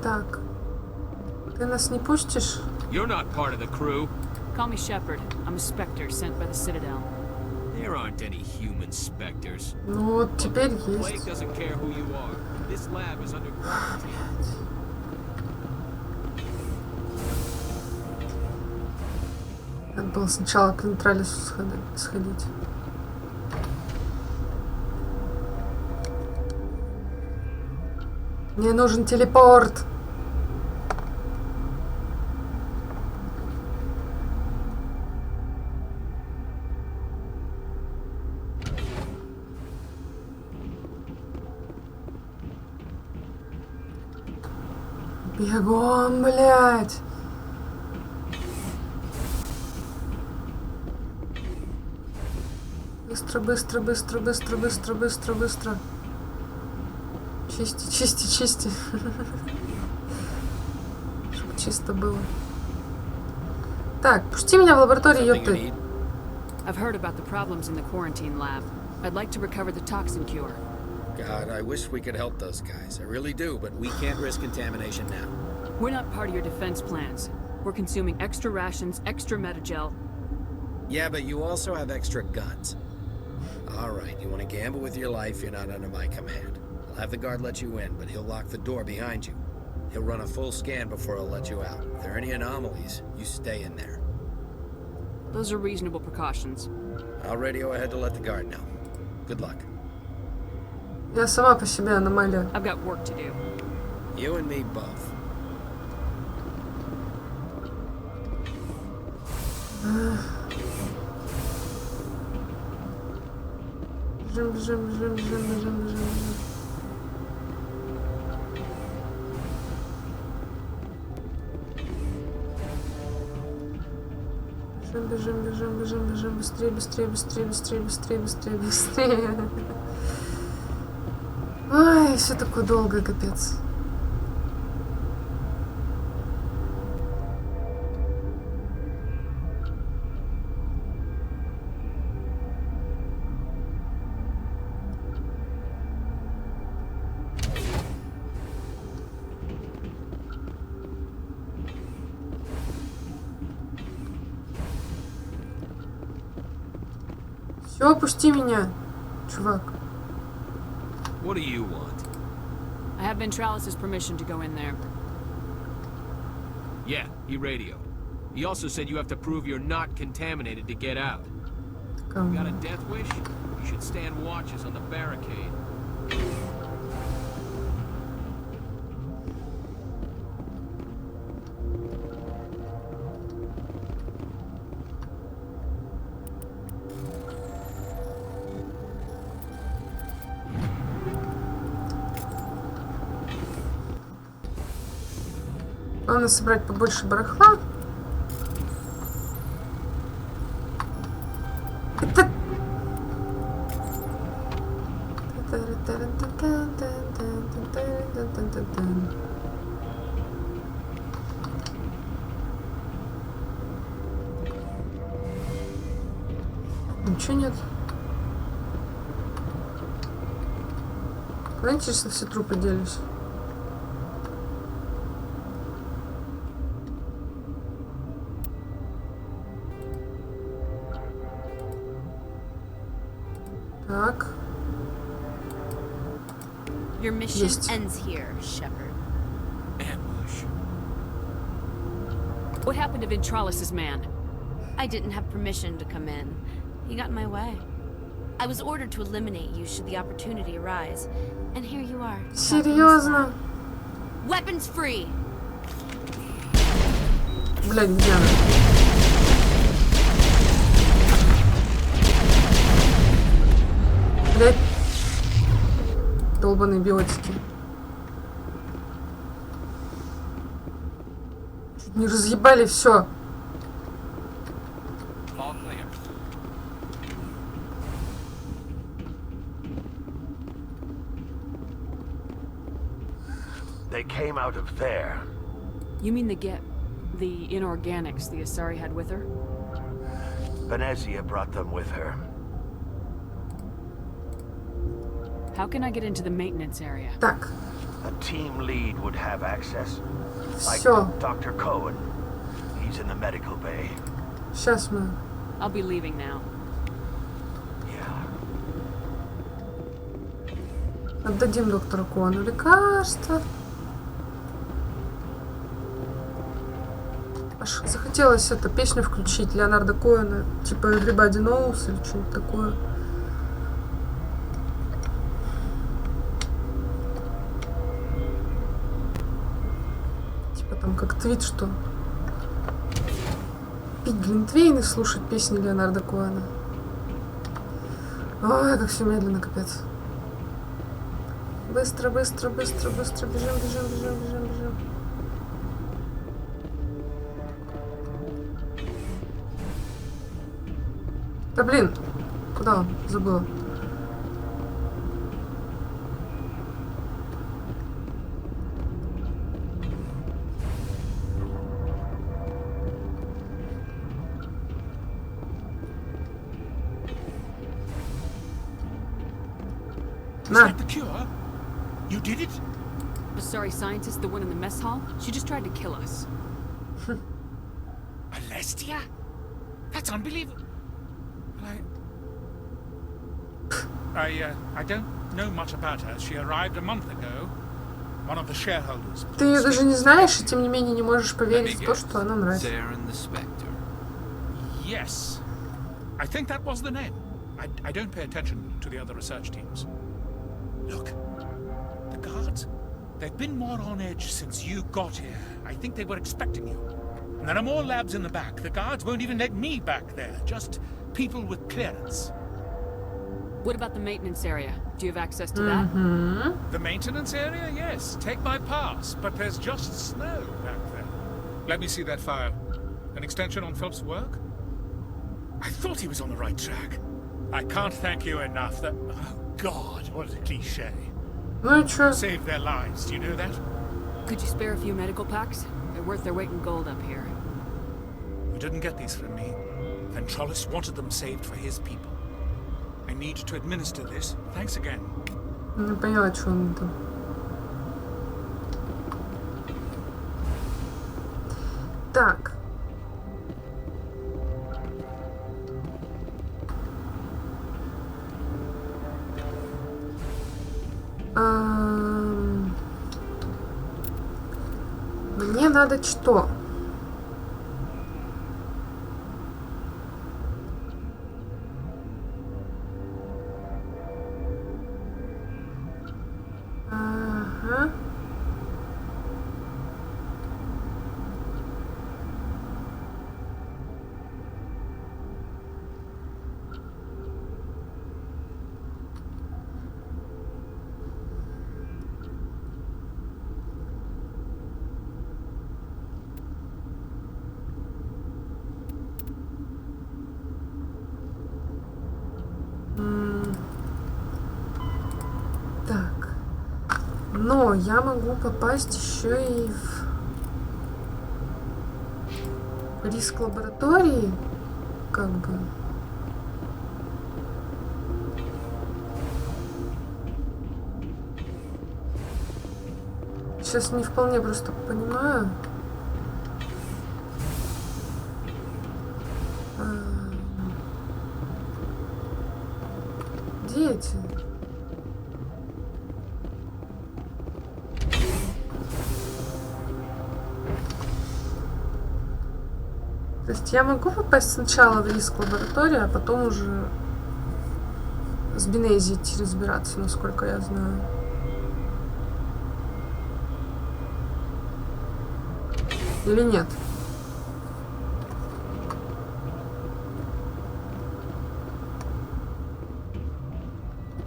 Так. Ты нас не пустишь? You're not part of the crew. Call me Shepard. I'm a Spectre sent by the Citadel. There aren't any human specters. Ну вот теперь Blake есть. doesn't care who you are. This lab is under quarantine. Надо было сначала к Нейтралису сходить. Мне нужен телепорт. Бегом, блядь. Быстро, быстро, быстро, быстро, быстро, быстро, быстро. Чисти, чисти, чисти. Чтобы чисто было. Так, пусти меня в лабораторию, ёпты. I've heard about the problems in the quarantine lab. I'd like to recover the toxin cure. God, I wish we could help those guys. I really do, but we can't risk contamination now. We're not part of your defense plans. We're consuming extra rations, extra metagel. Yeah, but you also have extra guns. All right, you want to gamble with your life, you're not under my command. I'll have the guard let you in, but he'll lock the door behind you. He'll run a full scan before he'll let you out. If there are any anomalies, you stay in there. Those are reasonable precautions. I'll radio ahead to let the guard know. Good luck. Я сама по себе аномалия. I've got work to do. You and me both. Бежим, бежим, бежим, бежим, бежим, бежим, бежим. Бежим, бежим, бежим, бежим, быстрее, быстрее, быстрее, быстрее, быстрее, быстрее, быстрее. Ой, все такое долго, капец. Все, пусти меня, чувак. What do you want? I have Ventralis' permission to go in there. Yeah, he radioed. He also said you have to prove you're not contaminated to get out. You got a death wish? You should stand watches on the barricade. Главное собрать побольше барахла. Это... Ничего нет. Куда, интересно, все трупы делись? Так. Your mission ends here, Shepard. Ambush. What happened to Ventralis' man? I didn't have permission to come in. He got in my way. I was ordered to eliminate you should the opportunity arise. And here you are. Серьезно? Weapons free! Блядь, где она? Блядь. Долбаные биотики. Чуть не разъебали все. They came out of there. You mean the inorganics the Asari had with her? Venezia brought them with her. How can I get into the maintenance area? Так. A team lead would have access. Like Всё. Dr. Cohen. He's in the medical bay. Сейчас мы. I'll be leaving now. Отдадим доктору Коану лекарство. Аж захотелось эту песню включить Леонарда Коэна, типа Everybody Knows или что-нибудь такое. Типа там как твит, что пить глинтвейн и слушать песни Леонарда Коэна. Ой, как все медленно, капец. Быстро, быстро, быстро, быстро. Бежим, бежим, бежим, бежим, бежим. Да блин, куда он? Забыла. Is that the cure? You did it? The sorry scientist, the one in the mess hall, she just tried to kill us. Alestia? That's unbelievable. I don't know much about her. She arrived a month ago. One of the shareholders. Ты ее даже не знаешь, и тем не менее не можешь поверить в то, что она нравится. Yes. I think that was the name. I don't pay attention to the other research teams. Look, the guards, they've been more on edge since you got here. I think they were expecting you. And there are more labs in the back. The guards won't even let me back there. Just people with clearance. What about the maintenance area? Do you have access to that? The maintenance area? Yes. Take my pass. But there's just snow back there. Let me see that file. An extension on Phelps' work? I thought he was on the right track. I can't thank you enough. That, oh God, what a cliche. Saved their lives. Do you know that? Could you spare a few medical packs? They're worth their weight in gold up here. You didn't get these from me. Ventrolis wanted them saved for his people. I need to administer this. Thanks again. Не поняла, что он там. Так. Мне надо что? Ага. Так. Но я могу попасть еще и в риск лаборатории, как бы. Сейчас не вполне просто понимаю. Дети. То есть я могу попасть сначала в риск лаборатории, а потом уже с Бенези идти разбираться, насколько я знаю. Или нет?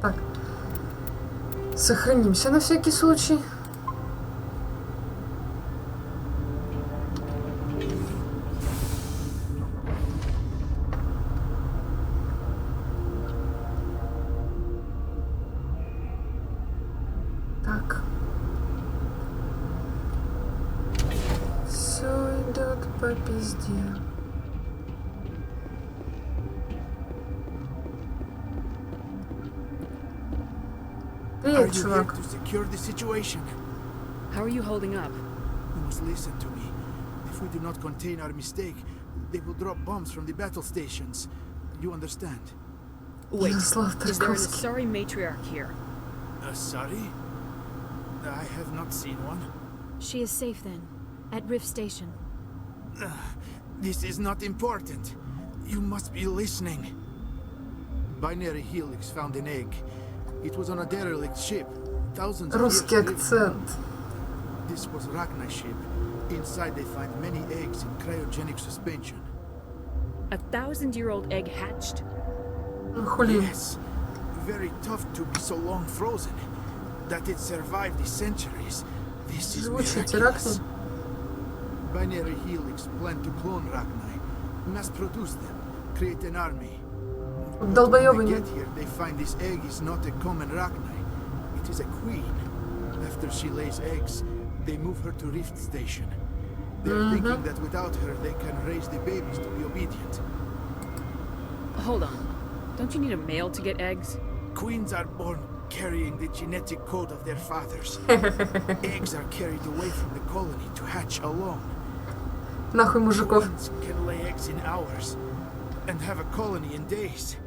Так. Сохранимся на всякий случай. Так. Все идет по пизде. Привет, чувак. How are you holding up? You must listen to me. If we do not contain our mistake, they will drop bombs from the battle stations. You understand? Wait, is there an Asari matriarch here? Sorry? I have not seen one. She is safe then, at Rift Station. This is not important. You must be listening. Binary Helix found an egg. It was on a derelict ship. Thousands of Русский years акцент. This was Ragnar ship. Inside they find many eggs in cryogenic suspension. A 1,000-year-old egg hatched? Yes. Very tough to be so long frozen. That it survived the centuries. This is miraculous. Binary Helix planned to clone Ragnar, mass produce them, create an army. But when they get here, they find this egg is not a common Ragnar. It is a queen. After she lays eggs, they move her to Rift Station. They are thinking that without her, they can raise the babies to be obedient. Hold on. Don't you need a male to get eggs? Queens are born carrying the genetic code of their fathers. Eggs are carried away from the colony to hatch alone. Нахуй мужиков. Queens can lay eggs in hours and have a colony in days.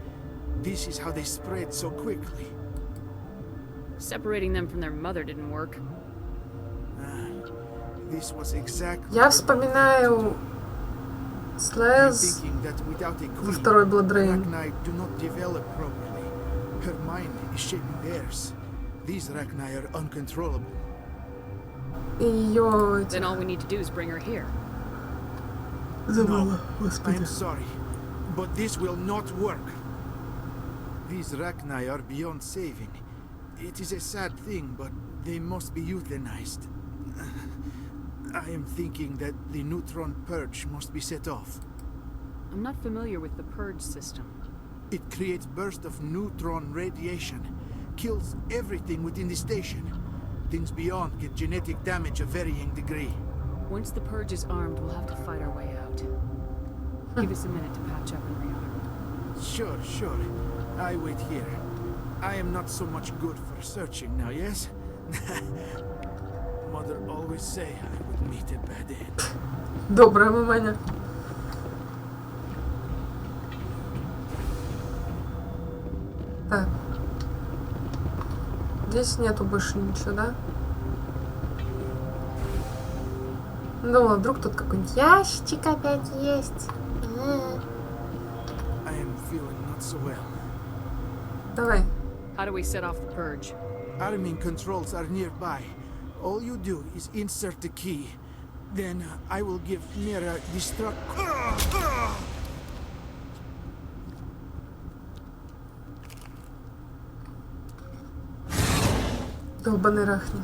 This is how they spread so quickly. Separating them from their mother didn't work. This was exactly. Я вспоминаю Слэз во второй Blood Rain. Do not develop properly. Her mind is shaping theirs. These Ragnar are uncontrollable. Then all we need to do is bring her here. No, I'm sorry, but this will not work. These Ragnar are beyond saving. It is a sad thing, but they must be euthanized. I am thinking that the neutron purge must be set off. I'm not familiar with the purge system. It creates bursts of neutron radiation, kills everything within the station. Things beyond get genetic damage of varying degree. Once the purge is armed, we'll have to fight our way out. Give us a minute to patch up and rearm. Sure. I wait here. I am not so much good for searching now, yes? Mother always say I would meet a bad end. Добрая маманя. Так. Здесь нету больше ничего, да? Думала, вдруг тут какой-нибудь ящик опять есть. I am feeling not so well. Давай. How do we set off the purge? Arming controls are nearby. All you do is insert the key. Then I will give Mira destruct. Долбаный рахни.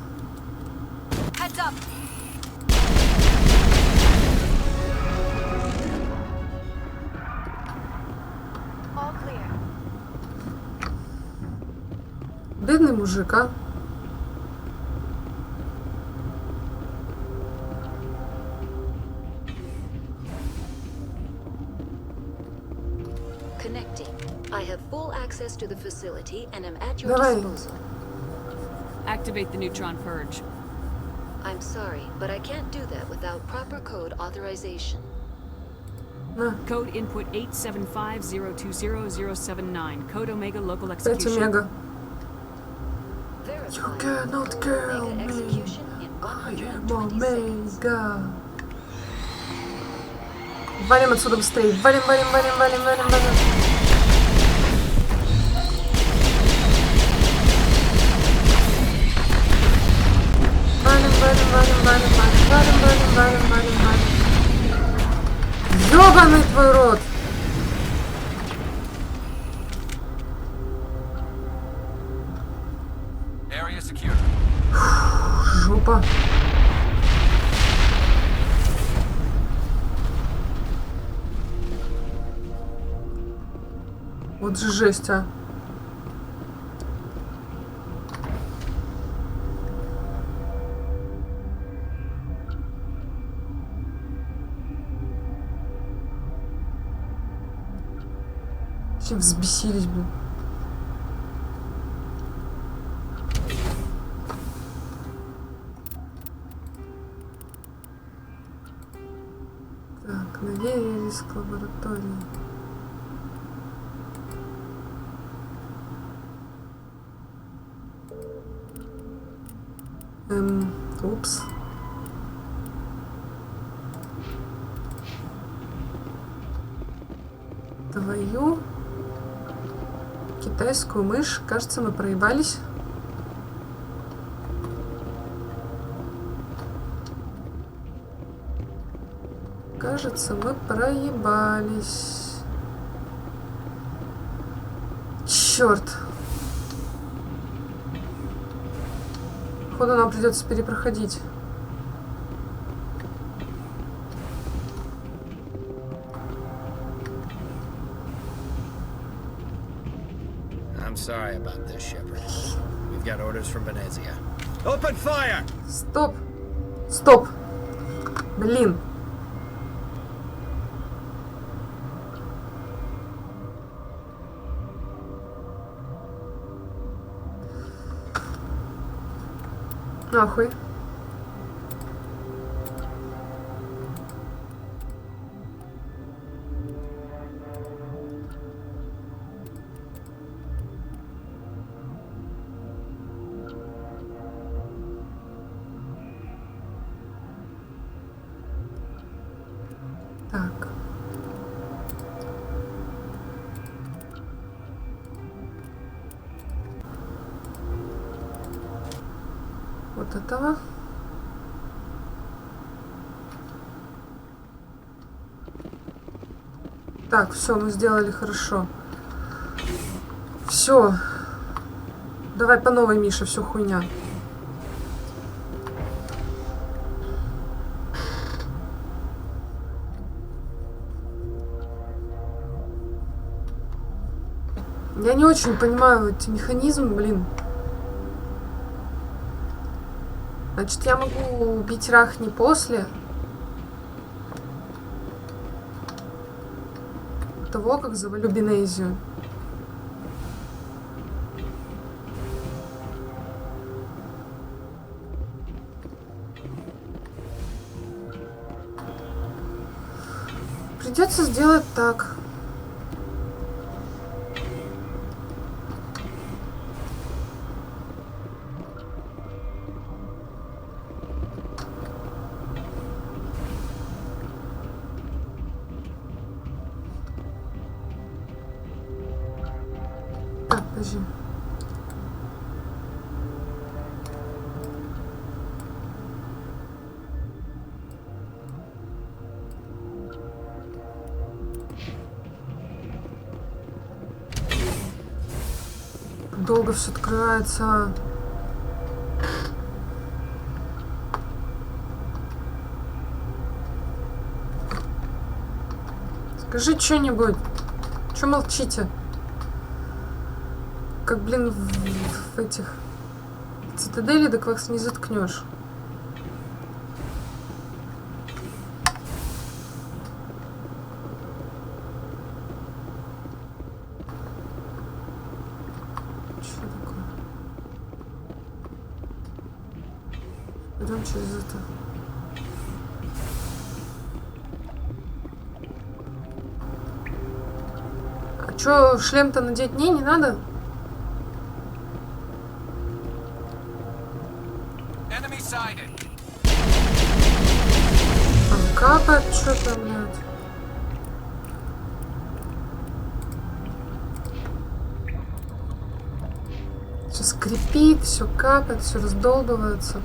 Heads up. All clear. Бедный мужик, а? Connecting. I have full access to the facility and am at your Давай. disposal. Activate the neutron purge. I'm sorry, but I can't do that without proper code authorization. Code input 875020079. Code Omega local 5 execution. Омега. You cannot kill me. I am Omega. Валим отсюда быстрее. Валим. Валим. Ёбаный твой рот! Area secure. Жопа. Вот же жесть, а. Все взбесились, блин. Так, навеялись к лаборатории. Упс. Твою китайскую мышь. Кажется, мы проебались. Кажется, мы проебались. Черт. Походу, нам придется перепроходить. I'm sorry about this, Shepard. We've got orders from Venezia. Open fire! Стоп. Стоп. Блин. Нахуй. Так. Вот этого. Так, все, мы сделали хорошо. Все. Давай по новой, Миша, все хуйня. Я не очень понимаю эти механизмы, блин. Значит, я могу убить Рах не после того, как завалю Бенезию. Придется сделать так. Подожди. Долго все открывается. Скажи что-нибудь. Че молчите? Как, блин, в этих цитадели, так вас не заткнешь. Что такое? Пойдем через это. А чё, шлем-то надеть не надо? Капает что-то, блядь. Все скрипит, все капает, все раздолбывается.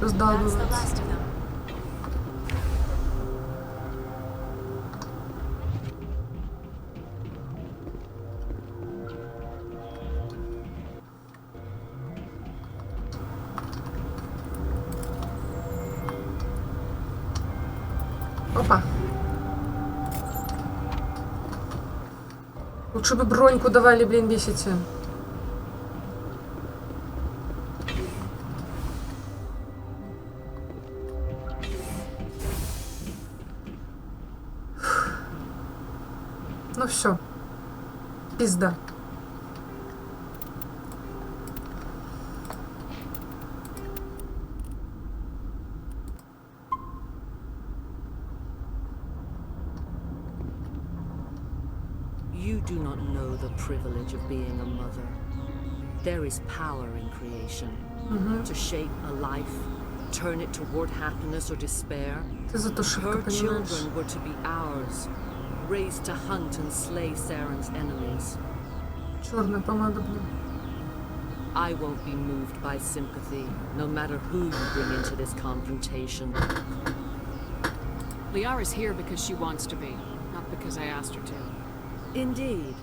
Раздолбывается. Опа. Лучше бы броньку давали, блин, бесите. Ну все. Пизда. You do not know the privilege of being a mother. There is power in creation. To shape a life, turn it toward happiness or despair. Her children were to be ours, raised to hunt and slay Saren's enemies. I won't be moved by sympathy, no matter who you bring into this confrontation. Liara's here because she wants to be, not because I asked her to. Indeed.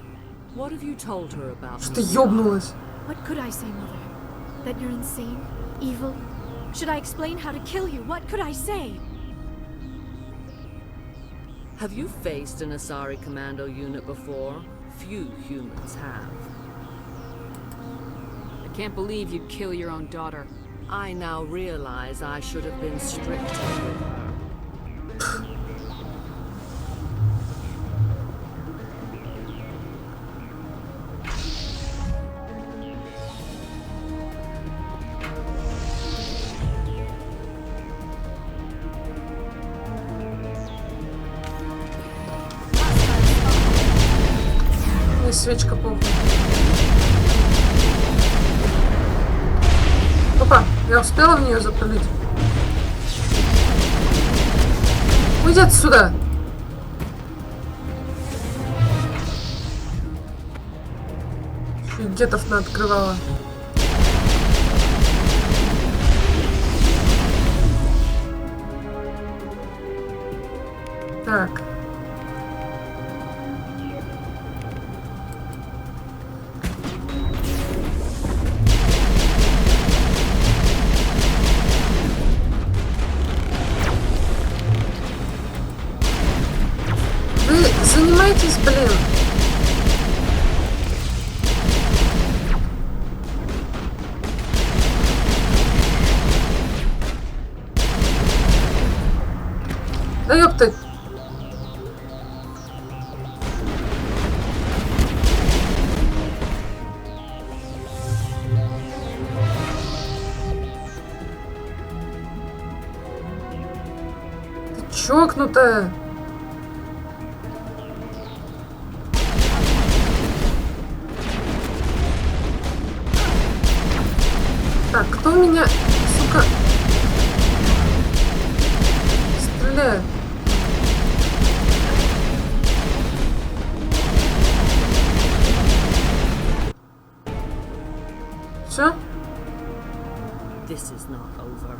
What have you told her about me? What could I say, Mother? That you're insane? Evil? Should I explain how to kill you? What could I say? Have you faced an Asari commando unit before? Few humans have. I can't believe you'd kill your own daughter. I now realize I should have been stricter with her. Свечка похуй. Опа, я успела в нее запалить. Уйди отсюда! Еще и гетов наоткрывала. Так. Занимайтесь, блин. Да ёпта. Ты чокнутая. Так, кто у меня, сука, стреляет? Все? This is not over.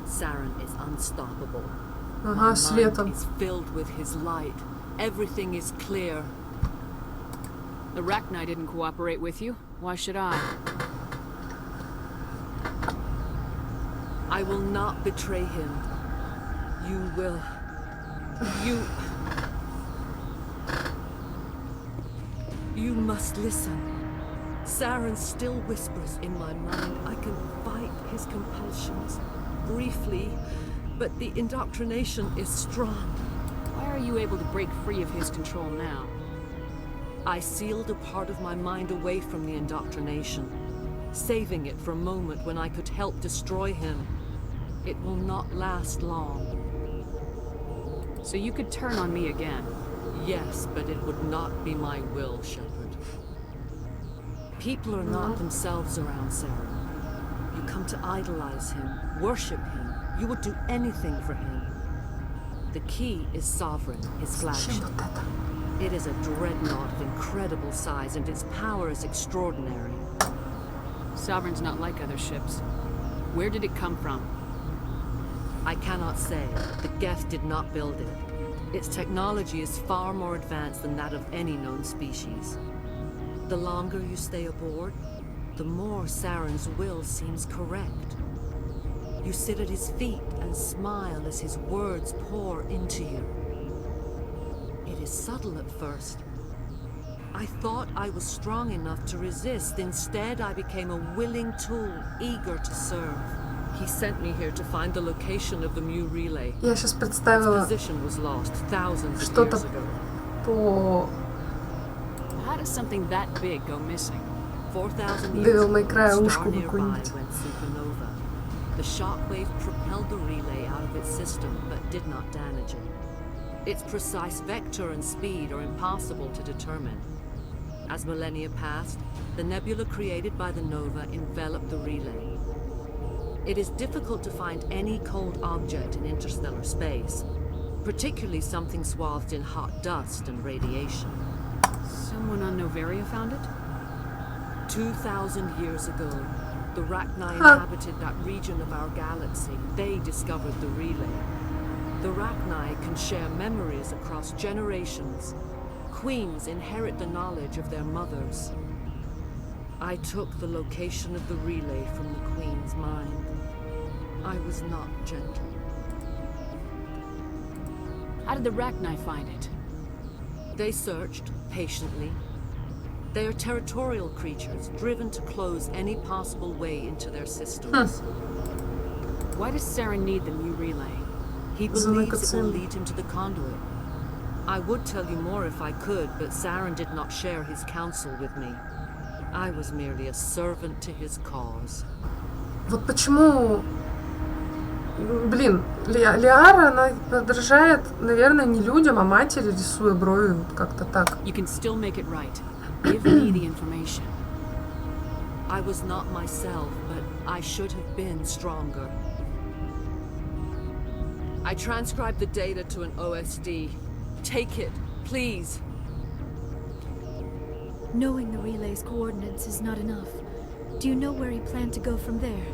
Saren is unstoppable. Ага, светом. Is filled with his light. Everything is clear. The Rachni didn't cooperate with you. Why should I? I will not betray him. You will. You must listen. Saren still whispers in my mind. I can fight his compulsions. Briefly, but the indoctrination is strong. Why are you able to break free of his control now? I sealed a part of my mind away from the indoctrination, saving it for a moment when I could help destroy him. It will not last long. So you could turn on me again? Yes, but it would not be my will, Shepard. People are not themselves around Saren. You come to idolize him, worship him. You would do anything for him. The key is Sovereign, his flagship. It is a dreadnought of incredible size, and its power is extraordinary. Sovereign's not like other ships. Where did it come from? I cannot say. The Geth did not build it. Its technology is far more advanced than that of any known species. The longer you stay aboard, the more Saren's will seems correct. You sit at his feet and smile as his words pour into you. It is subtle at first. I thought I was strong enough to resist. Instead, I became a willing tool, eager to serve. He sent me here to find the location of the Mu relay. Я сейчас представила что-то по How does something that big go missing? 4,000 years Devil May ago, Cry a star ушку nearby какую-нибудь. went supernova. The shockwave propelled the relay out of its system, but did not damage it. Its precise vector and speed are impossible to determine. As millennia passed, the nebula created by the nova enveloped the relay. It is difficult to find any cold object in interstellar space, particularly something swathed in hot dust and radiation. Someone on Novaria found it? 2,000 years ago, the Rachni inhabited that region of our galaxy. They discovered the relay. The Rachni can share memories across generations. Queens inherit the knowledge of their mothers. I took the location of the relay from the Queen's mind. I was not gentle. How did the Rachni find it? They searched patiently. They are territorial creatures, driven to close any possible way into their systems. Why does Saren need the new relay? He believes it will lead him to the conduit. I would tell you more if I could, but Saren did not share his counsel with me. I was merely a servant to his cause. Вот почему... Блин, Лиара, она подражает, наверное, не людям, а матери, рисуя брови, вот как-то так. You can still make it right. Give me the information. I was not myself, but I should have been stronger. I transcribed the data to an OSD. Take it, please. Knowing the relay's coordinates is not enough. Do you know where he planned to go from there?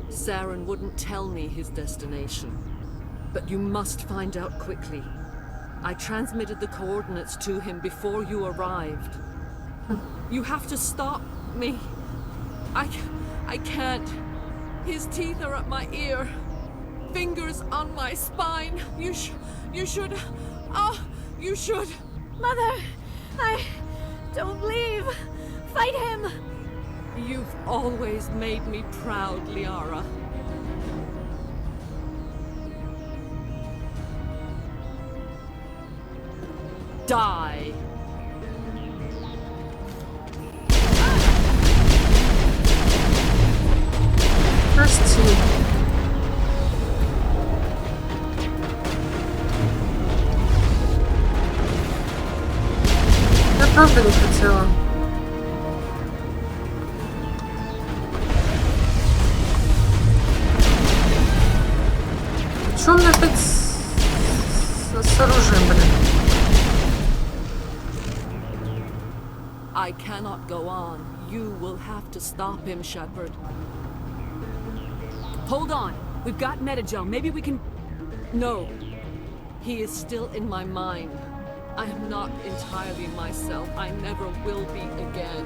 Saren wouldn't tell me his destination. But you must find out quickly. I transmitted the coordinates to him before you arrived. You have to stop me. I can't. His teeth are at my ear. Fingers on my spine. You should. Oh, you should. Mother, don't leave. Fight him. You've always made me proud, Liara. Die. Прости. Я правда не хотела. Чё у меня опять с оружием, блин? I cannot go on. You will have to stop him, Shepard. Hold on. We've got Metagel. Maybe we can... No. He is still in my mind. I am not entirely myself. I never will be again.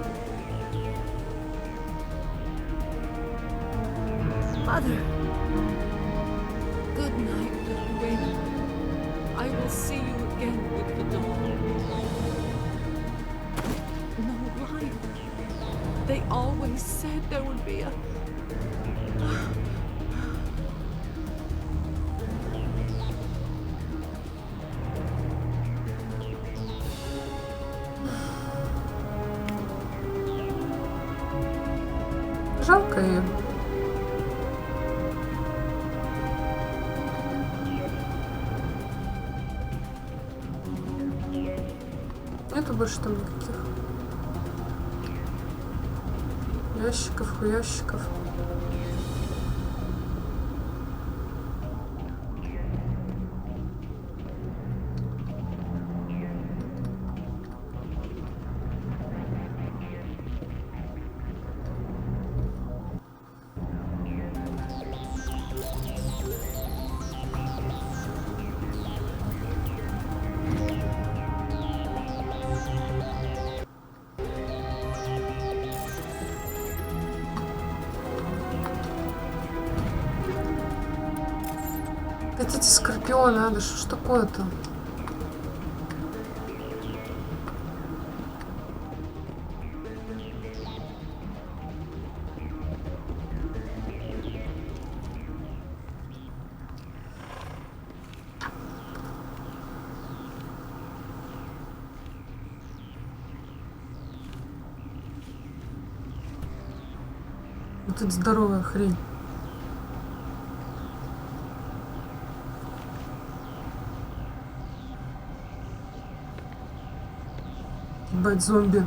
Mother. Good night, little wing. I will see you again with the dawn. No light. They always said there would be a... Жалко ее. Нету больше там никаких ящиков, хуящиков. Эти скорпионы, надо, что ж такое-то? Вот это здоровая хрень. Ебать, зомби.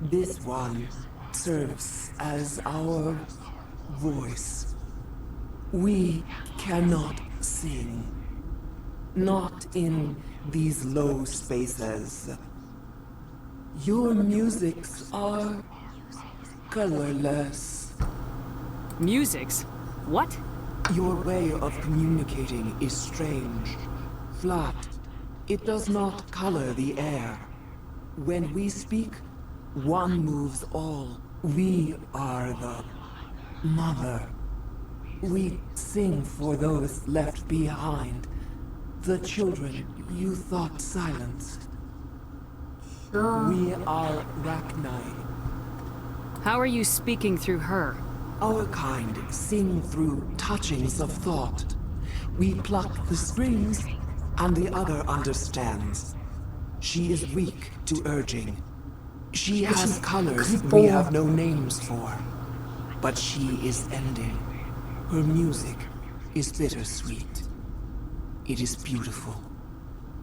This one serves as our voice. We cannot sing. Not in these low spaces. Your musics are colorless. Musics? What? Your way of communicating is strange. Flat. It does not color the air. When we speak, one moves all. We are the mother. We sing for those left behind. The children you thought silenced. We are Rachni. How are you speaking through her? Our kind sing through touchings of thought. We pluck the strings, and the other understands. She is weak to urging. She has colors we have no names for. But she is ending. Her music is bittersweet. It is beautiful.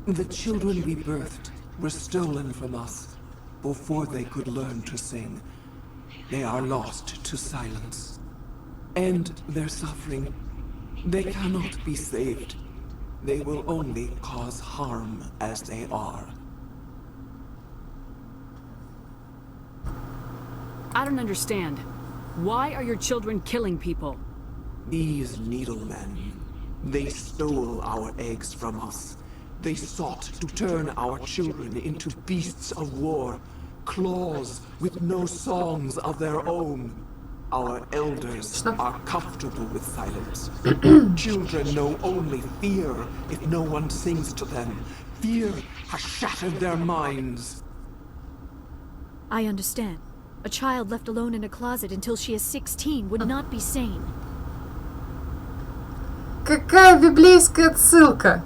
The children we birthed were stolen from us before they could learn to sing. They are lost to silence. And their suffering, they cannot be saved. They will only cause harm as they are. I don't understand. Why are your children killing people? These needlemen, they stole our eggs from us. They sought to turn our children into beasts of war, claws with no songs of their own. Our elders are comfortable with silence. Children know only fear if no one sings to them. Fear has shattered their minds. I understand. A child left alone in a closet until she is 16 would not be sane. Какая библейская отсылка?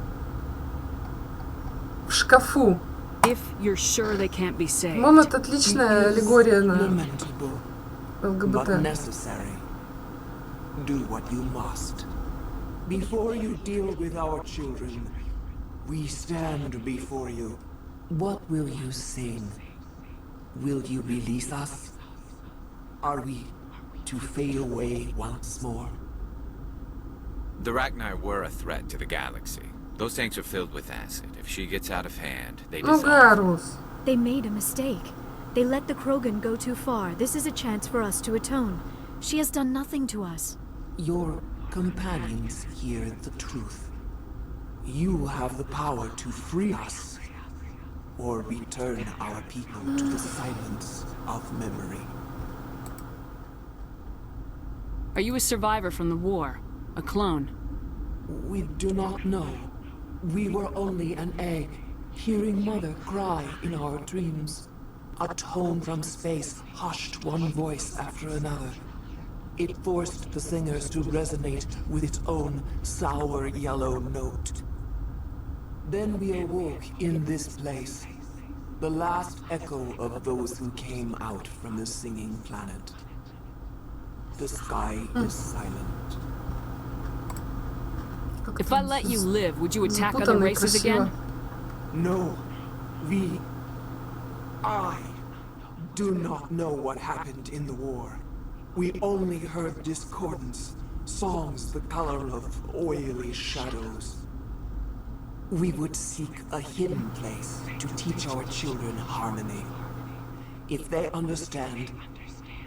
В шкафу. If you're sure they can't be saved. По-моему, это отличная аллегория на ЛГБТ. But necessary. Do what you must. Before you deal with our children, we stand before you. What will you sing? Will you release us? Are we to fade away once more? The Rachni were a threat to the galaxy. Those tanks are filled with acid. If she gets out of hand, they dissolve. They made a mistake. They let the Krogan go too far. This is a chance for us to atone. She has done nothing to us. Your companions hear the truth. You have the power to free us, or return our people to the silence of memory. Are you a survivor from the war? A clone? We do not know. We were only an egg, hearing Mother cry in our dreams. A tone from space hushed one voice after another. It forced the singers to resonate with its own sour yellow note. Then we awoke in this place, the last echo of those who came out from the singing planet. The sky is silent. If I let you live, would you attack other races again? No. I do not know what happened in the war. We only heard discordance, songs the color of oily shadows. We would seek a hidden place to teach our children harmony. If they understand,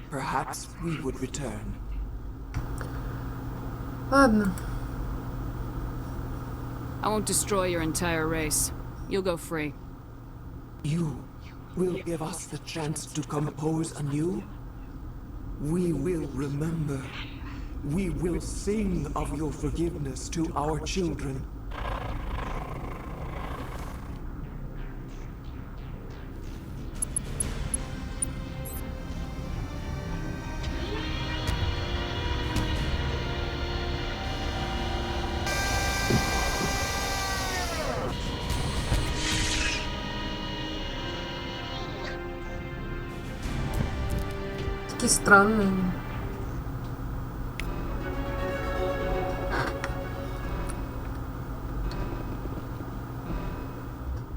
perhaps we would return. Ладно. I won't destroy your entire race. You'll go free. You will give us the chance to compose anew? We will remember. We will sing of your forgiveness to our children. Такие странные.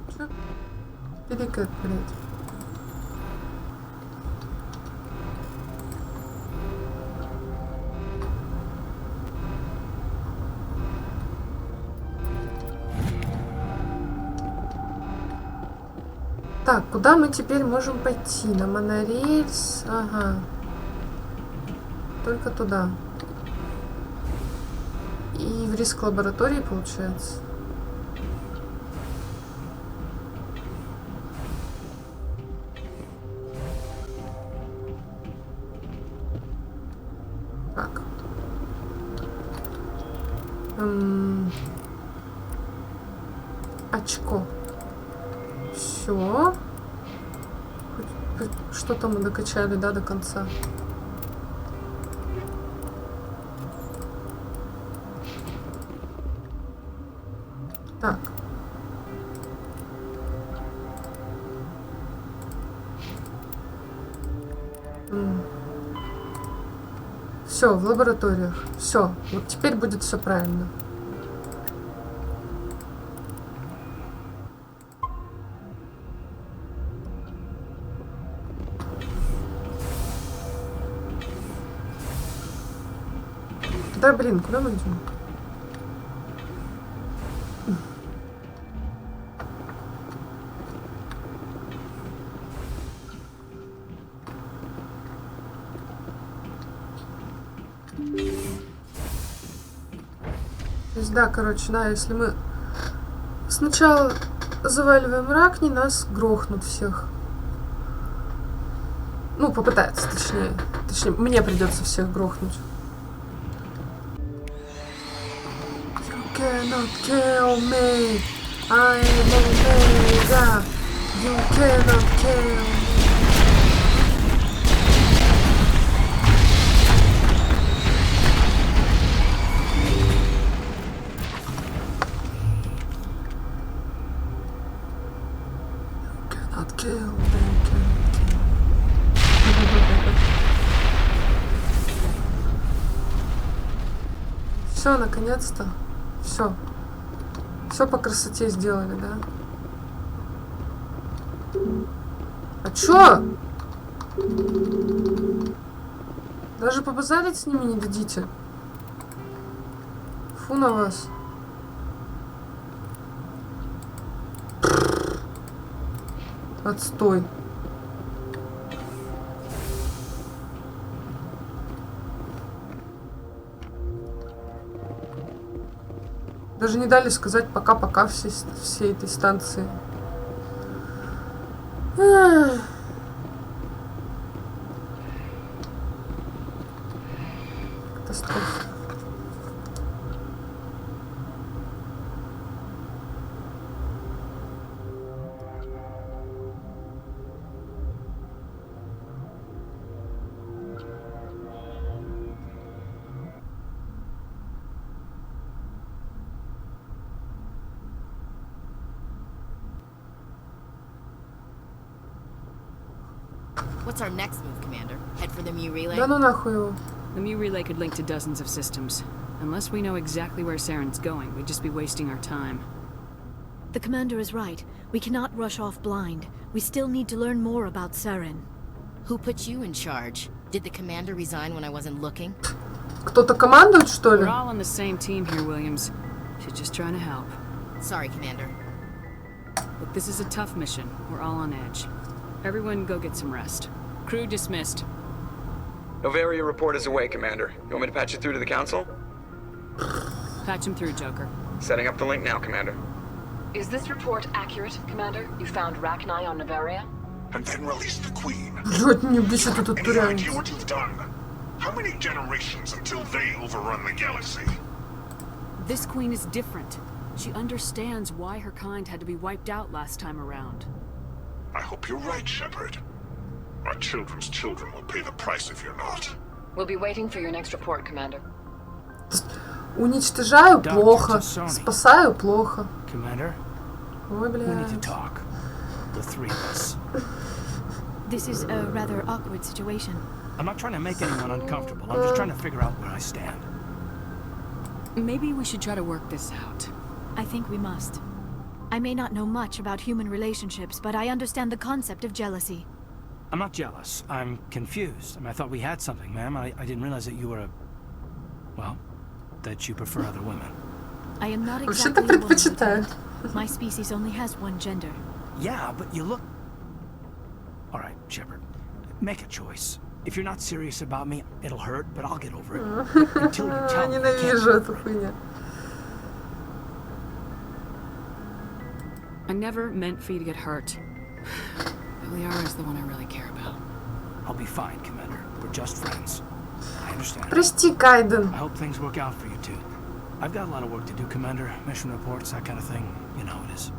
Чё? Перекат, блядь. Так, куда мы теперь можем пойти? На монорельс? Ага. Только туда. И в риск лаборатории, получается. Так. Очко. Все. Что-то мы докачали, да, до конца. Так. Все, в лабораториях. Все. Вот теперь будет все правильно. Да, блин, куда мы идем? То есть, да, короче, да, если мы сначала заваливаем ракни, нас грохнут всех. Ну, попытаются, точнее. Точнее, мне придется всех грохнуть. Cannot kill me. I am Omega. You cannot kill me. You cannot kill me. Все, наконец-то. Все. Все по красоте сделали, да? А чё? Даже побазарить с ними не дадите. Фу на вас. Отстой. Даже не дали сказать пока-пока всей этой станции. Катастрофа. What's our next move, Commander? Head for the Mu relay? Да ну нахуй его. The Mu relay could link to dozens of systems. Unless we know exactly where Saren's going, we'd just be wasting our time. The Commander is right. We cannot rush off blind. We still need to learn more about Saren. Who put you in charge? Did the Commander resign when I wasn't looking? Кто-то командует, что ли? We're all on the same team here, Williams. She's just trying to help. Sorry, Commander. Look, this is a tough mission. We're all on edge. Everyone go get some rest. Crew dismissed. Novaria report is away, Commander. You want me to patch you through to the Council? Patch him through, Joker. Setting up the link now, Commander. Is this report accurate, Commander? You found Rachni on Novaria? And then released the Queen. Не бесит этот Any idea what you've done? How many generations until they overrun the galaxy? This Queen is different. She understands why her kind had to be wiped out last time around. I hope you're right, Shepard. Our children's children will pay the price if you're not. We'll be waiting for your next report, Commander. Уничтожаю плохо, спасаю плохо. Commander, Ой, we need to блядь. talk. The three of us. This is a rather awkward situation. I'm not trying to make anyone uncomfortable. I'm just trying to figure out where I stand. Maybe we should try to work this out. I think we must. I may not know much about human relationships, but I understand the concept of jealousy. I'm not jealous. I'm confused. I mean, I thought we had something, ma'am. I didn't realize that you were a... Well, that you prefer other women. I am not Вообще-то exactly a woman, предпочитаю. Lieutenant. My species only has one gender. Yeah, but you look Shepard, make a choice. If you're not serious about me, it'll hurt, but I'll get over it. Until you tell me, I can't Ненавижу get эту over it. хуйню. I never meant for you to get hurt. But Liara is the one I really care about. I'll be fine, Commander. We're just friends. I understand. Прости, Кайден. I hope things work out for you too. I've got a lot of work to do, Commander. Mission reports, that kind of thing. You know how it is.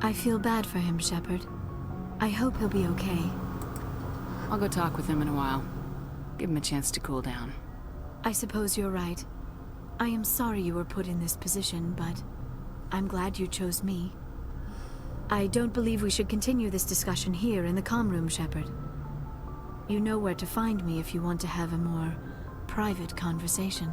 I feel bad for him, Shepard. I hope he'll be okay. I'll go talk with him in a while. Give him a chance to cool down. I suppose you're right. I am sorry you were put in this position, but I'm glad you chose me. I don't believe we should continue this discussion here in the comm room, Shepard. You know where to find me if you want to have a more private conversation.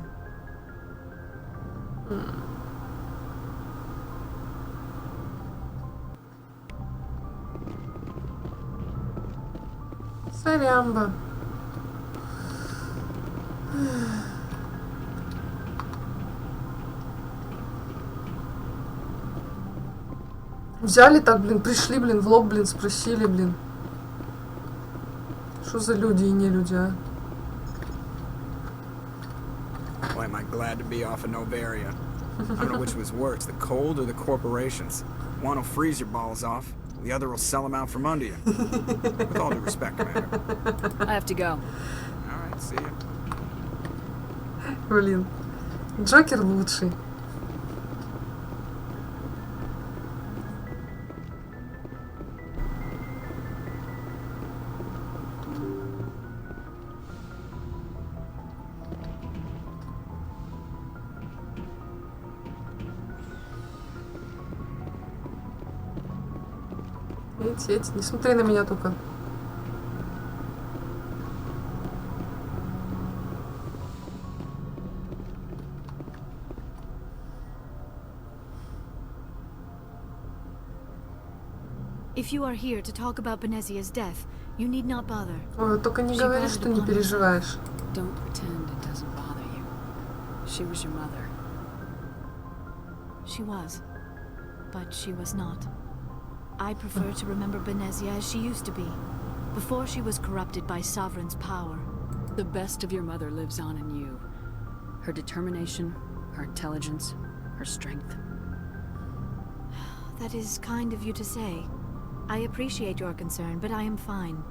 Сорямба. Взяли так, блин, пришли, блин, в лоб, блин, спросили, блин. Что за люди и не люди, а? Boy, am I glad to be off of Novaria. I don't know which was worse, the cold or the corporations. One will freeze your balls off, the other will sell them out from under you. With all due respect, Commander. I have to go. Alright, see you. Блин, Джокер лучший. Едь, не смотри на меня только. If you are here to talk about Benezia's death, you need not bother. Ой, только не говори, что не переживаешь. Don't pretend it doesn't bother you. She was your mother. She was, but she was not. I prefer to remember Benezia as she used to be, before she was corrupted by Sovereign's power. The best of your mother lives on in you. Her determination, her intelligence, her strength. That is kind of you to say. I appreciate your concern, but I am fine.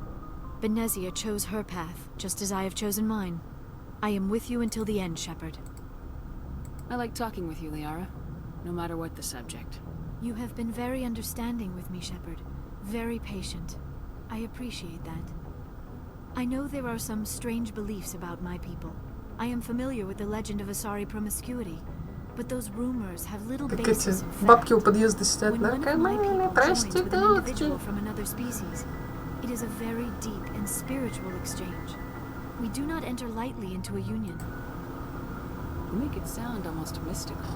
Benezia chose her path, just as I have chosen mine. I am with you until the end, Shepard. I like talking with you, Liara, no matter what the subject. You have been very understanding with me, Shepard. Very patient. I appreciate that. I know there are some strange beliefs about my people. I am familiar with the legend of Asari promiscuity, but those rumors have little basis in fact. Бабки у подъезда сидят, When one of my people joins with an проститутки. individual from another species, it is a very deep and spiritual exchange. We do not enter lightly into a union. You make it sound almost mystical.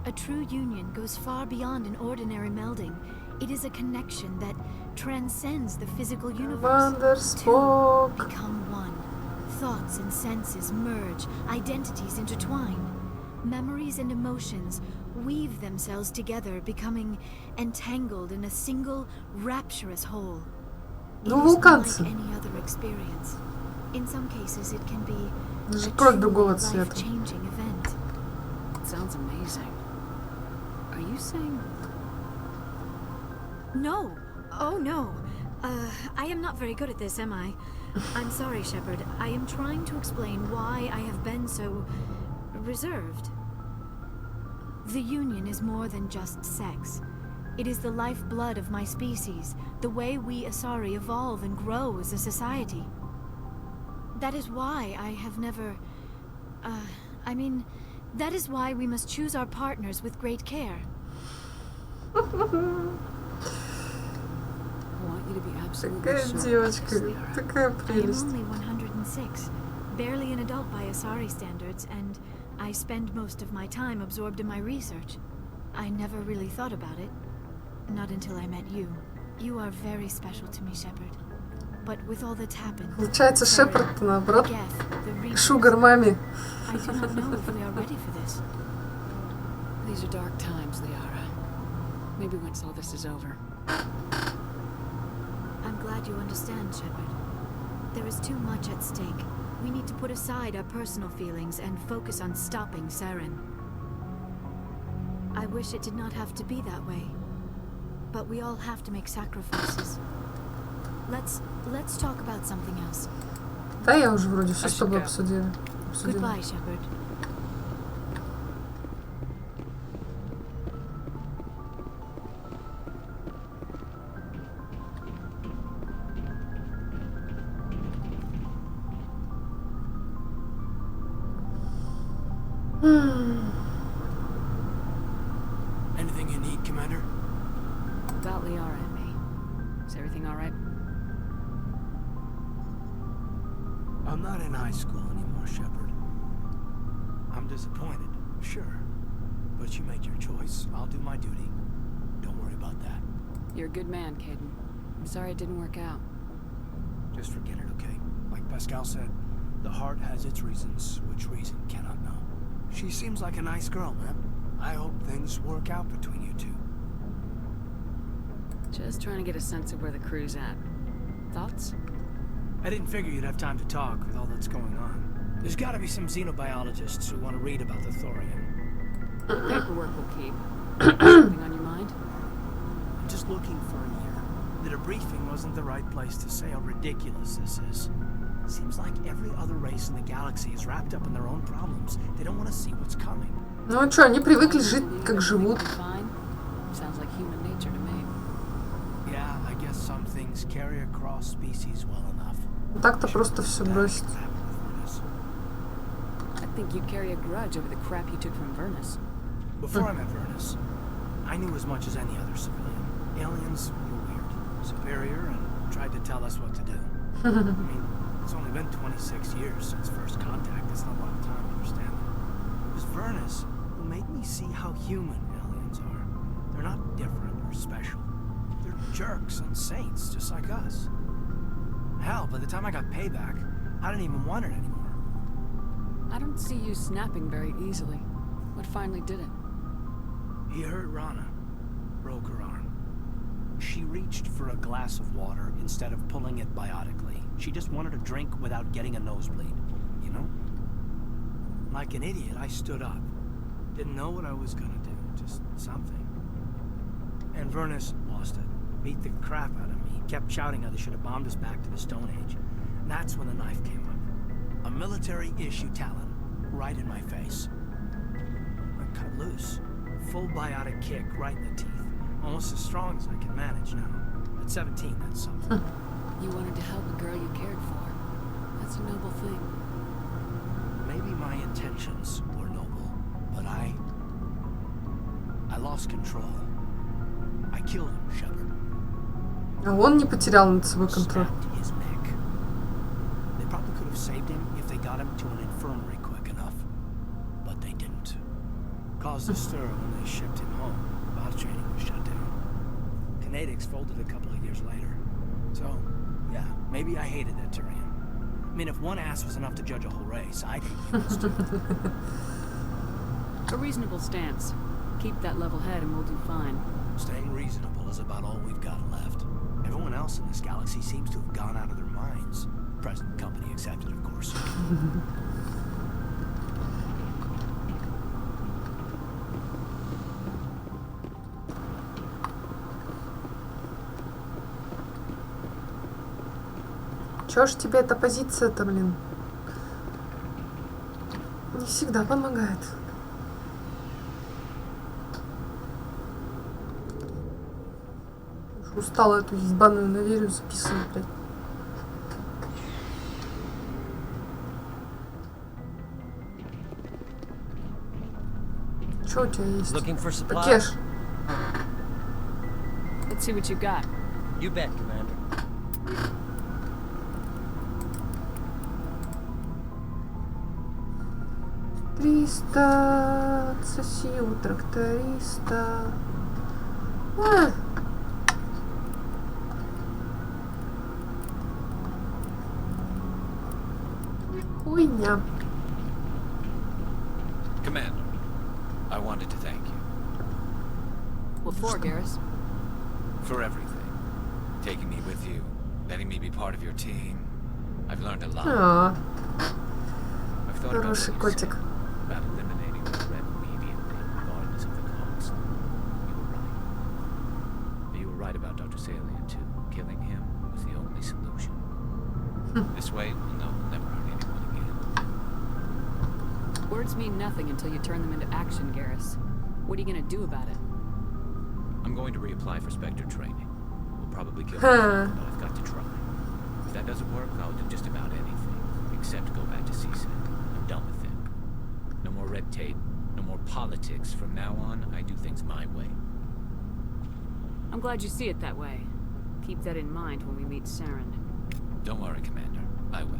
A true union goes far beyond an ordinary melding. It is a connection that transcends the physical universe. Two become one. Thoughts and senses merge, identities intertwine. Memories and emotions weave themselves together, becoming entangled in a single rapturous whole. It is unlike any other experience. In some cases, it can be a truly life-changing event. It sounds amazing. Are you saying... No! Oh, no. I am not very good at this, am I? I'm sorry, Shepard. I am trying to explain why I have been so... reserved. The Union is more than just sex. It is the lifeblood of my species, the way we Asari evolve and grow as a society. That is why I have never... that is why we must choose our partners with great care. I want you to be absolutely Такая девочка, такая прелесть. I am only 106, barely an adult by Asari standards, and I spend most of my time absorbed in my research. I never really thought about it, not until I met you. You are very special to me, Shepard. But with all that's happened, Получается, Шепард, наоборот, шугар маме. I do not know if we are ready for this. These are dark times, Liara. Maybe once all this is over, I'm glad you understand, Shepard. There is too much at stake. We need to put aside our personal feelings and focus on stopping Saren. I wish it did not have to be that way. But we all have to make sacrifices. Let's talk about something else. Да, я уже вроде все с тобой обсудила. Goodbye, Shepard. Anything you need, Commander? About Liara and me. Is everything all right? I'm not in high school anymore, Shepard. I'm disappointed, sure. But you made your choice. I'll do my duty. Don't worry about that. You're a good man, Caden. I'm sorry it didn't work out. Just forget it, okay? Like Pascal said, the heart has its reasons, which reason cannot know. She seems like a nice girl, man. I hope things work out between you two. Just trying to get a sense of where the crew's at. Thoughts? I didn't figure you'd have time to talk with all that's going on. There's gotta be some xenobiologists who want to read about the thorium. Paperwork will keep. Something on your mind? I'm just looking for an ear. The debriefing wasn't the right place to say how ridiculous this is. Seems like every other race in the galaxy is wrapped up in their own problems. They don't want to see what's coming. Ну а что, они привыкли жить, как живут. Sounds like human nature to me. Yeah, I guess some things carry across species well enough. Так-то просто все бросить. I think you carry a grudge over the crap you took from Vernus. Before I met Vernus, I knew as much as any other civilian. Aliens were weird, superior, and tried to tell us what to do. I mean, it's only been 26 years since first contact. That's not a lot of time to understand that. It was Vernus who made me see how human aliens are. They're not different or special. They're jerks and saints, just like us. Hell, by the time I got payback, I didn't even want it anymore. I don't see you snapping very easily. What finally did it? He hurt Rana. Broke her arm. She reached for a glass of water instead of pulling it biotically. She just wanted a drink without getting a nosebleed, you know? Like an idiot, I stood up. Didn't know what I was gonna do, just something. And Vernus lost it. Beat the crap out of me. Kept shouting how they should have bombed us back to the Stone Age. And that's when the knife came up. A military-issue talon, right in my face. I cut loose. Full biotic kick right in the teeth. Almost as strong as I can manage now. At 17, that's something. You wanted to help a girl you cared for. That's a noble thing. Maybe my intentions were noble, but I lost control. I killed him, Shepard. А он не потерял над собой контроль. His neck. They probably could have saved him if they got him to an infirmary quick enough, but they didn't. Caused a stir when they shipped him home. Bot training was shut down. Kinetics folded a couple of years later. So, yeah, maybe I hated that Tyrion. I mean, if one ass was enough to judge a whole race, I'd hate humans too. A reasonable stance. Keep that level head and we'll do fine. Staying reasonable is about all we've got left. Everyone else in this galaxy seems to have gone out of their minds. Present company accepted, of course. Чё ж тебе эта позиция-то, блин? Не всегда помогает. Устала эту ебаную наверию записывать, блядь. Чё у тебя есть? Пакеш. Let's see what you got. You bet, Commander. Триста, отсоси у тракториста. Хуйня. Commander, I wanted to thank you. What for, Garrus? For everything. Taking me with you, letting me be part of your team. I've learned a lot. I've thought about what you said, about eliminating the threat immediately, regardless of the cost. You were right. You were right about Dr. Celia, too. Killing him was the only solution. This way, we'll know we'll never hurt anyone again. Words mean nothing until you turn them into action, Garrus. What are you gonna do about it? I'm going to reapply for Spectre training. We'll probably kill him, but I've got to try. If that doesn't work, I'll do just about anything, except go back to CSEC. I'm done with him. No more red tape, no more politics. From now on, I do things my way. I'm glad you see it that way. Keep that in mind when we meet Saren. Don't worry, Commander. I will.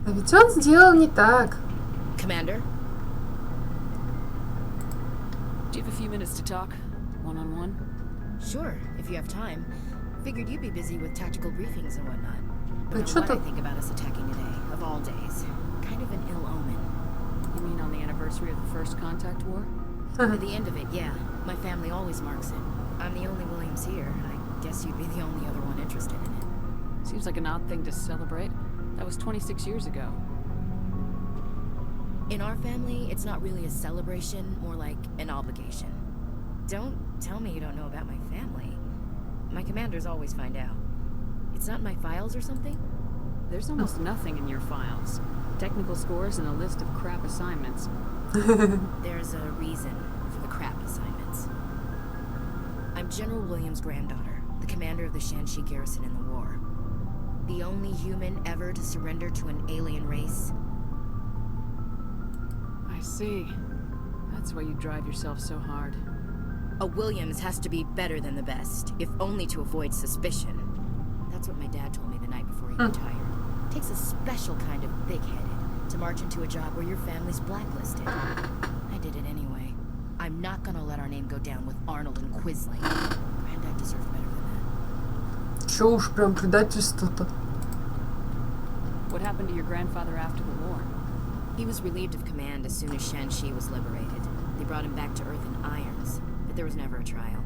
А ведь он сделал не так. Commander? Do you have a few minutes to talk? One-on-one? Sure, if you have time. Figured you'd be busy with tactical briefings and whatnot. But what I think about us attacking today, of all days. Kind of an ill omen. You mean on the anniversary of the First Contact War? At the end of it, yeah. My family always marks it. I'm the only Williams here. I guess you'd be the only other one interested in it. Seems like an odd thing to celebrate. That was 26 years ago. In our family, it's not really a celebration, more like an obligation. Don't tell me you don't know about my family. My commanders always find out. It's not in my files or something? There's almost nothing in your files. Technical scores and a list of crap assignments. There's a reason for the crap assignments. I'm General Williams' granddaughter, the commander of the Shanxi garrison in the war. The only human ever to surrender to an alien race. I see. That's why you drive yourself so hard. A Williams has to be better than the best, if only to avoid suspicion. That's what my dad told me the night before he retired. Takes a special kind of big-headed to march into a job where your family's blacklisted. I did it anyway. I'm not gonna let our name go down with Arnold and Quisling. Granddad deserved better than that. Чё уж прям предательство-то. What happened to your grandfather after the war? He was relieved of command as soon as Shanxi was liberated. They brought him back to Earth in irons, but there was never a trial.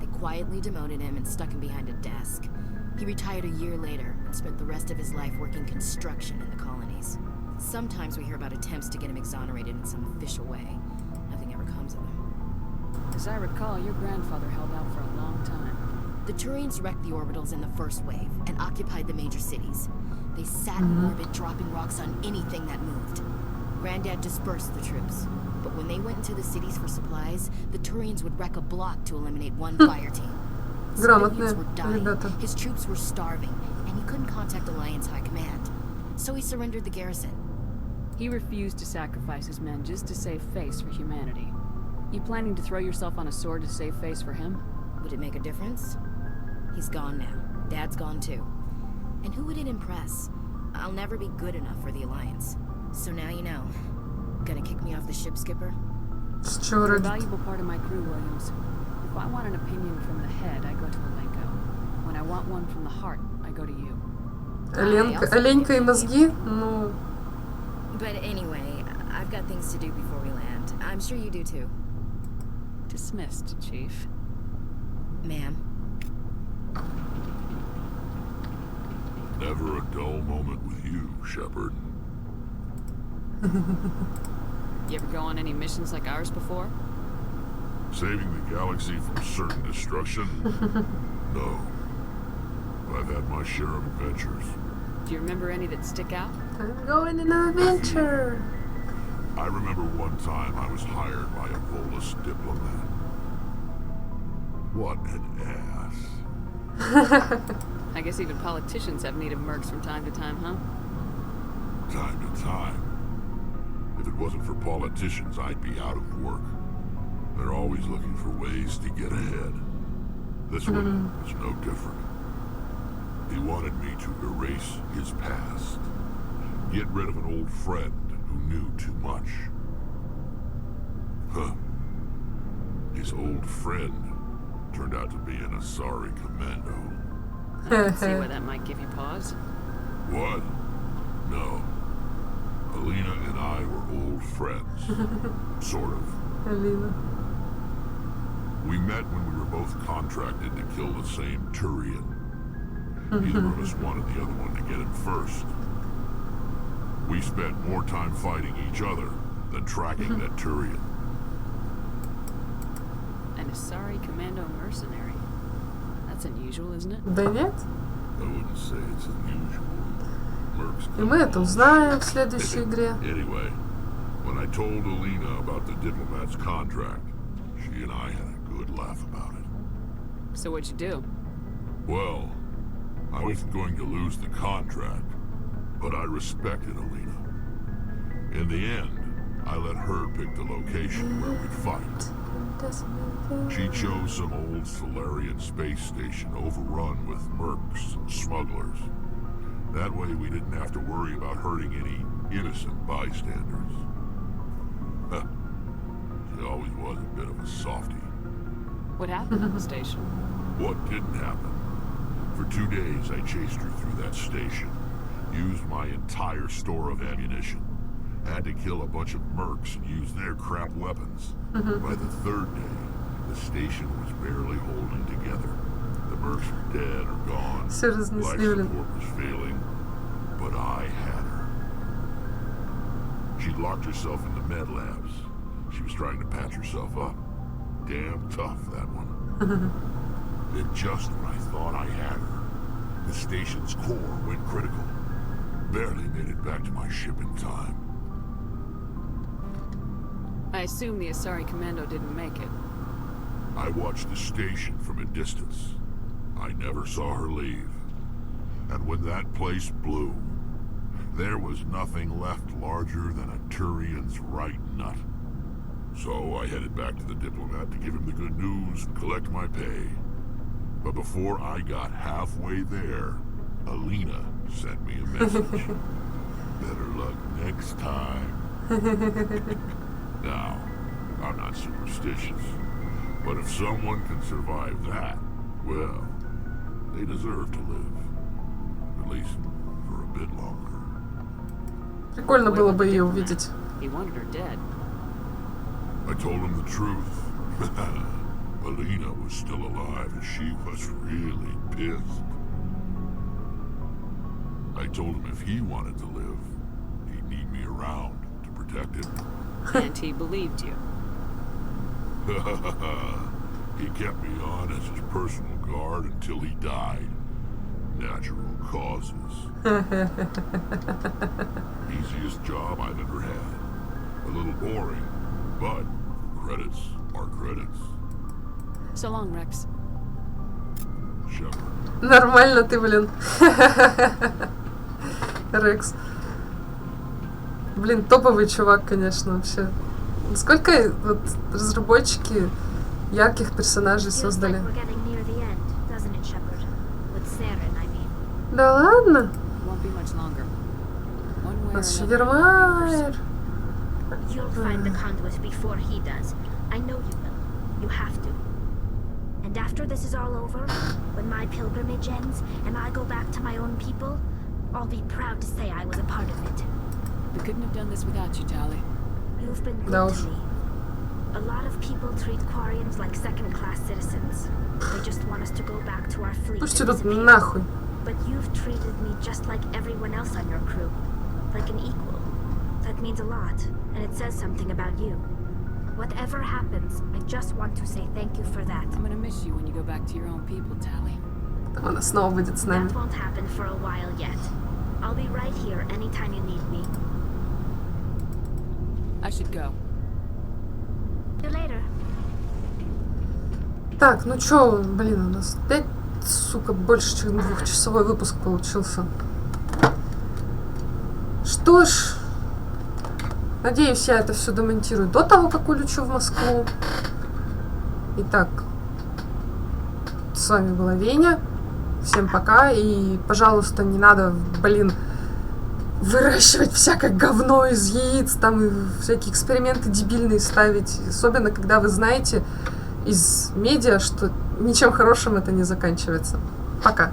They quietly demoted him and stuck him behind a desk. He retired a year later and spent the rest of his life working construction in the colonies. Sometimes we hear about attempts to get him exonerated in some official way. Nothing ever comes of them. As I recall, your grandfather held out for a long time. The Turians wrecked the orbitals in the first wave and occupied the major cities. They sat in orbit, dropping rocks on anything that moved. Granddad dispersed the troops, but when they went into the cities for supplies, the Turians would wreck a block to eliminate one fire team. Civilians were dying, his troops were starving, and he couldn't contact Alliance High Command. So he surrendered the garrison. He refused to sacrifice his men just to save face for humanity. You planning to throw yourself on a sword to save face for him? Would it make a difference? He's gone now. Dad's gone too. And who would it impress? I'll never be good enough for the Alliance. So now you know. Gonna kick me off the ship, Skipper? You're a valuable part of my crew, Williams. If I want an opinion from the head, I go to Alenko. When I want one from the heart, I go to you. Оленька и мозги? Ну... But anyway, I've got things to do before we land. I'm sure you do too. Dismissed, Chief. Ma'am. Never a dull moment with you, Shepard. You ever go on any missions like ours before? Saving the galaxy from certain destruction? No. But I've had my share of adventures. Do you remember any that stick out? I'm going on an adventure. I remember one time I was hired by a Volus diplomat. What an ass. I guess even politicians have native mercs from time to time, huh? Time to time. If it wasn't for politicians, I'd be out of work. They're always looking for ways to get ahead. This one was no different. He wanted me to erase his past. Get rid of an old friend who knew too much. Huh. His old friend turned out to be an Asari commando. I can see why that might give you pause. What? No. Alina and I were old friends. Sort of. Alina. We met when we were both contracted to kill the same Turian. Neither of us wanted the other one to get him first. We spent more time fighting each other than tracking that Turian. An Asari commando mercenary. That's unusual, isn't it? Да нет. I wouldn't say it's unusual. Mercs И мы это узнаем в следующей игре. Anyway, when I told Alina about the diplomat's contract, she and I had a good laugh about it. So what'd you do? Well, I wasn't going to lose the contract, but I respected Alina. In the end, I let her pick the location where we'd fight. She chose some old Solarian space station overrun with mercs and smugglers. That way we didn't have to worry about hurting any innocent bystanders. She always was a bit of a softie. What happened at the station? What didn't happen? For 2 days I chased her through that station. Used my entire store of ammunition. Had to kill a bunch of mercs and use their crap weapons. By the 3rd day, the station was barely holding together. The mercs were dead or gone. Life support was failing. But I had her. She'd locked herself in the med labs. She was trying to patch herself up. Damn tough, that one. Then just when I thought I had her, the station's core went critical. Barely made it back to my ship in time. I assume the Asari commando didn't make it. I watched the station from a distance. I never saw her leave. And when that place blew, there was nothing left larger than a Turian's right nut. So I headed back to the diplomat to give him the good news and collect my pay. But before I got halfway there, Alina sent me a message. Better luck next time. Now, I'm not superstitious, but if someone can survive that, well, they deserve to live. At least for a bit longer. Прикольно было бы ее увидеть. He wanted her dead. I told him the truth. Alina was still alive and she was really pissed. I told him if he wanted to live, he'd need me around to protect him. And he believed you. He kept me on as his personal guard until he died. Natural causes. Easiest job I've ever had. A little boring, but credits are credits. So long, Rex. Shepard. Нормально ты, блин. Рекс. Блин, топовый чувак, конечно, вообще. Сколько вот разработчики ярких персонажей создали? Да ладно? У нас еще Вермайер. You'll find the conduit before he does. I know you will. You have to. And after this is all over, when my pilgrimage ends and I go back to my own people, I'll be proud to say I was a part of it. We couldn't have done this without you, Tali. You've been good to me. A lot of people treat Quarians like second-class citizens. They just want us to go back to our fleet. Нахуй. But you've treated me just like everyone else on your crew. Like an equal. That means a lot, and it says something about you. Whatever happens, I just want to say thank you for that. I'm gonna miss you when you go back to your own people, Tali. Она снова будет с нами. That won't happen for a while yet. I'll be right here anytime you need me. I should go. See you later. Так, ну чё, блин, у нас опять, сука, больше, чем 2-часовой выпуск получился. Что ж, надеюсь, я это все демонтирую до того, как улечу в Москву. Итак, с вами была Веня. Всем пока. И, пожалуйста, не надо, блин, выращивать всякое говно из яиц, там и всякие эксперименты дебильные ставить. Особенно, когда вы знаете из медиа, что ничем хорошим это не заканчивается. Пока.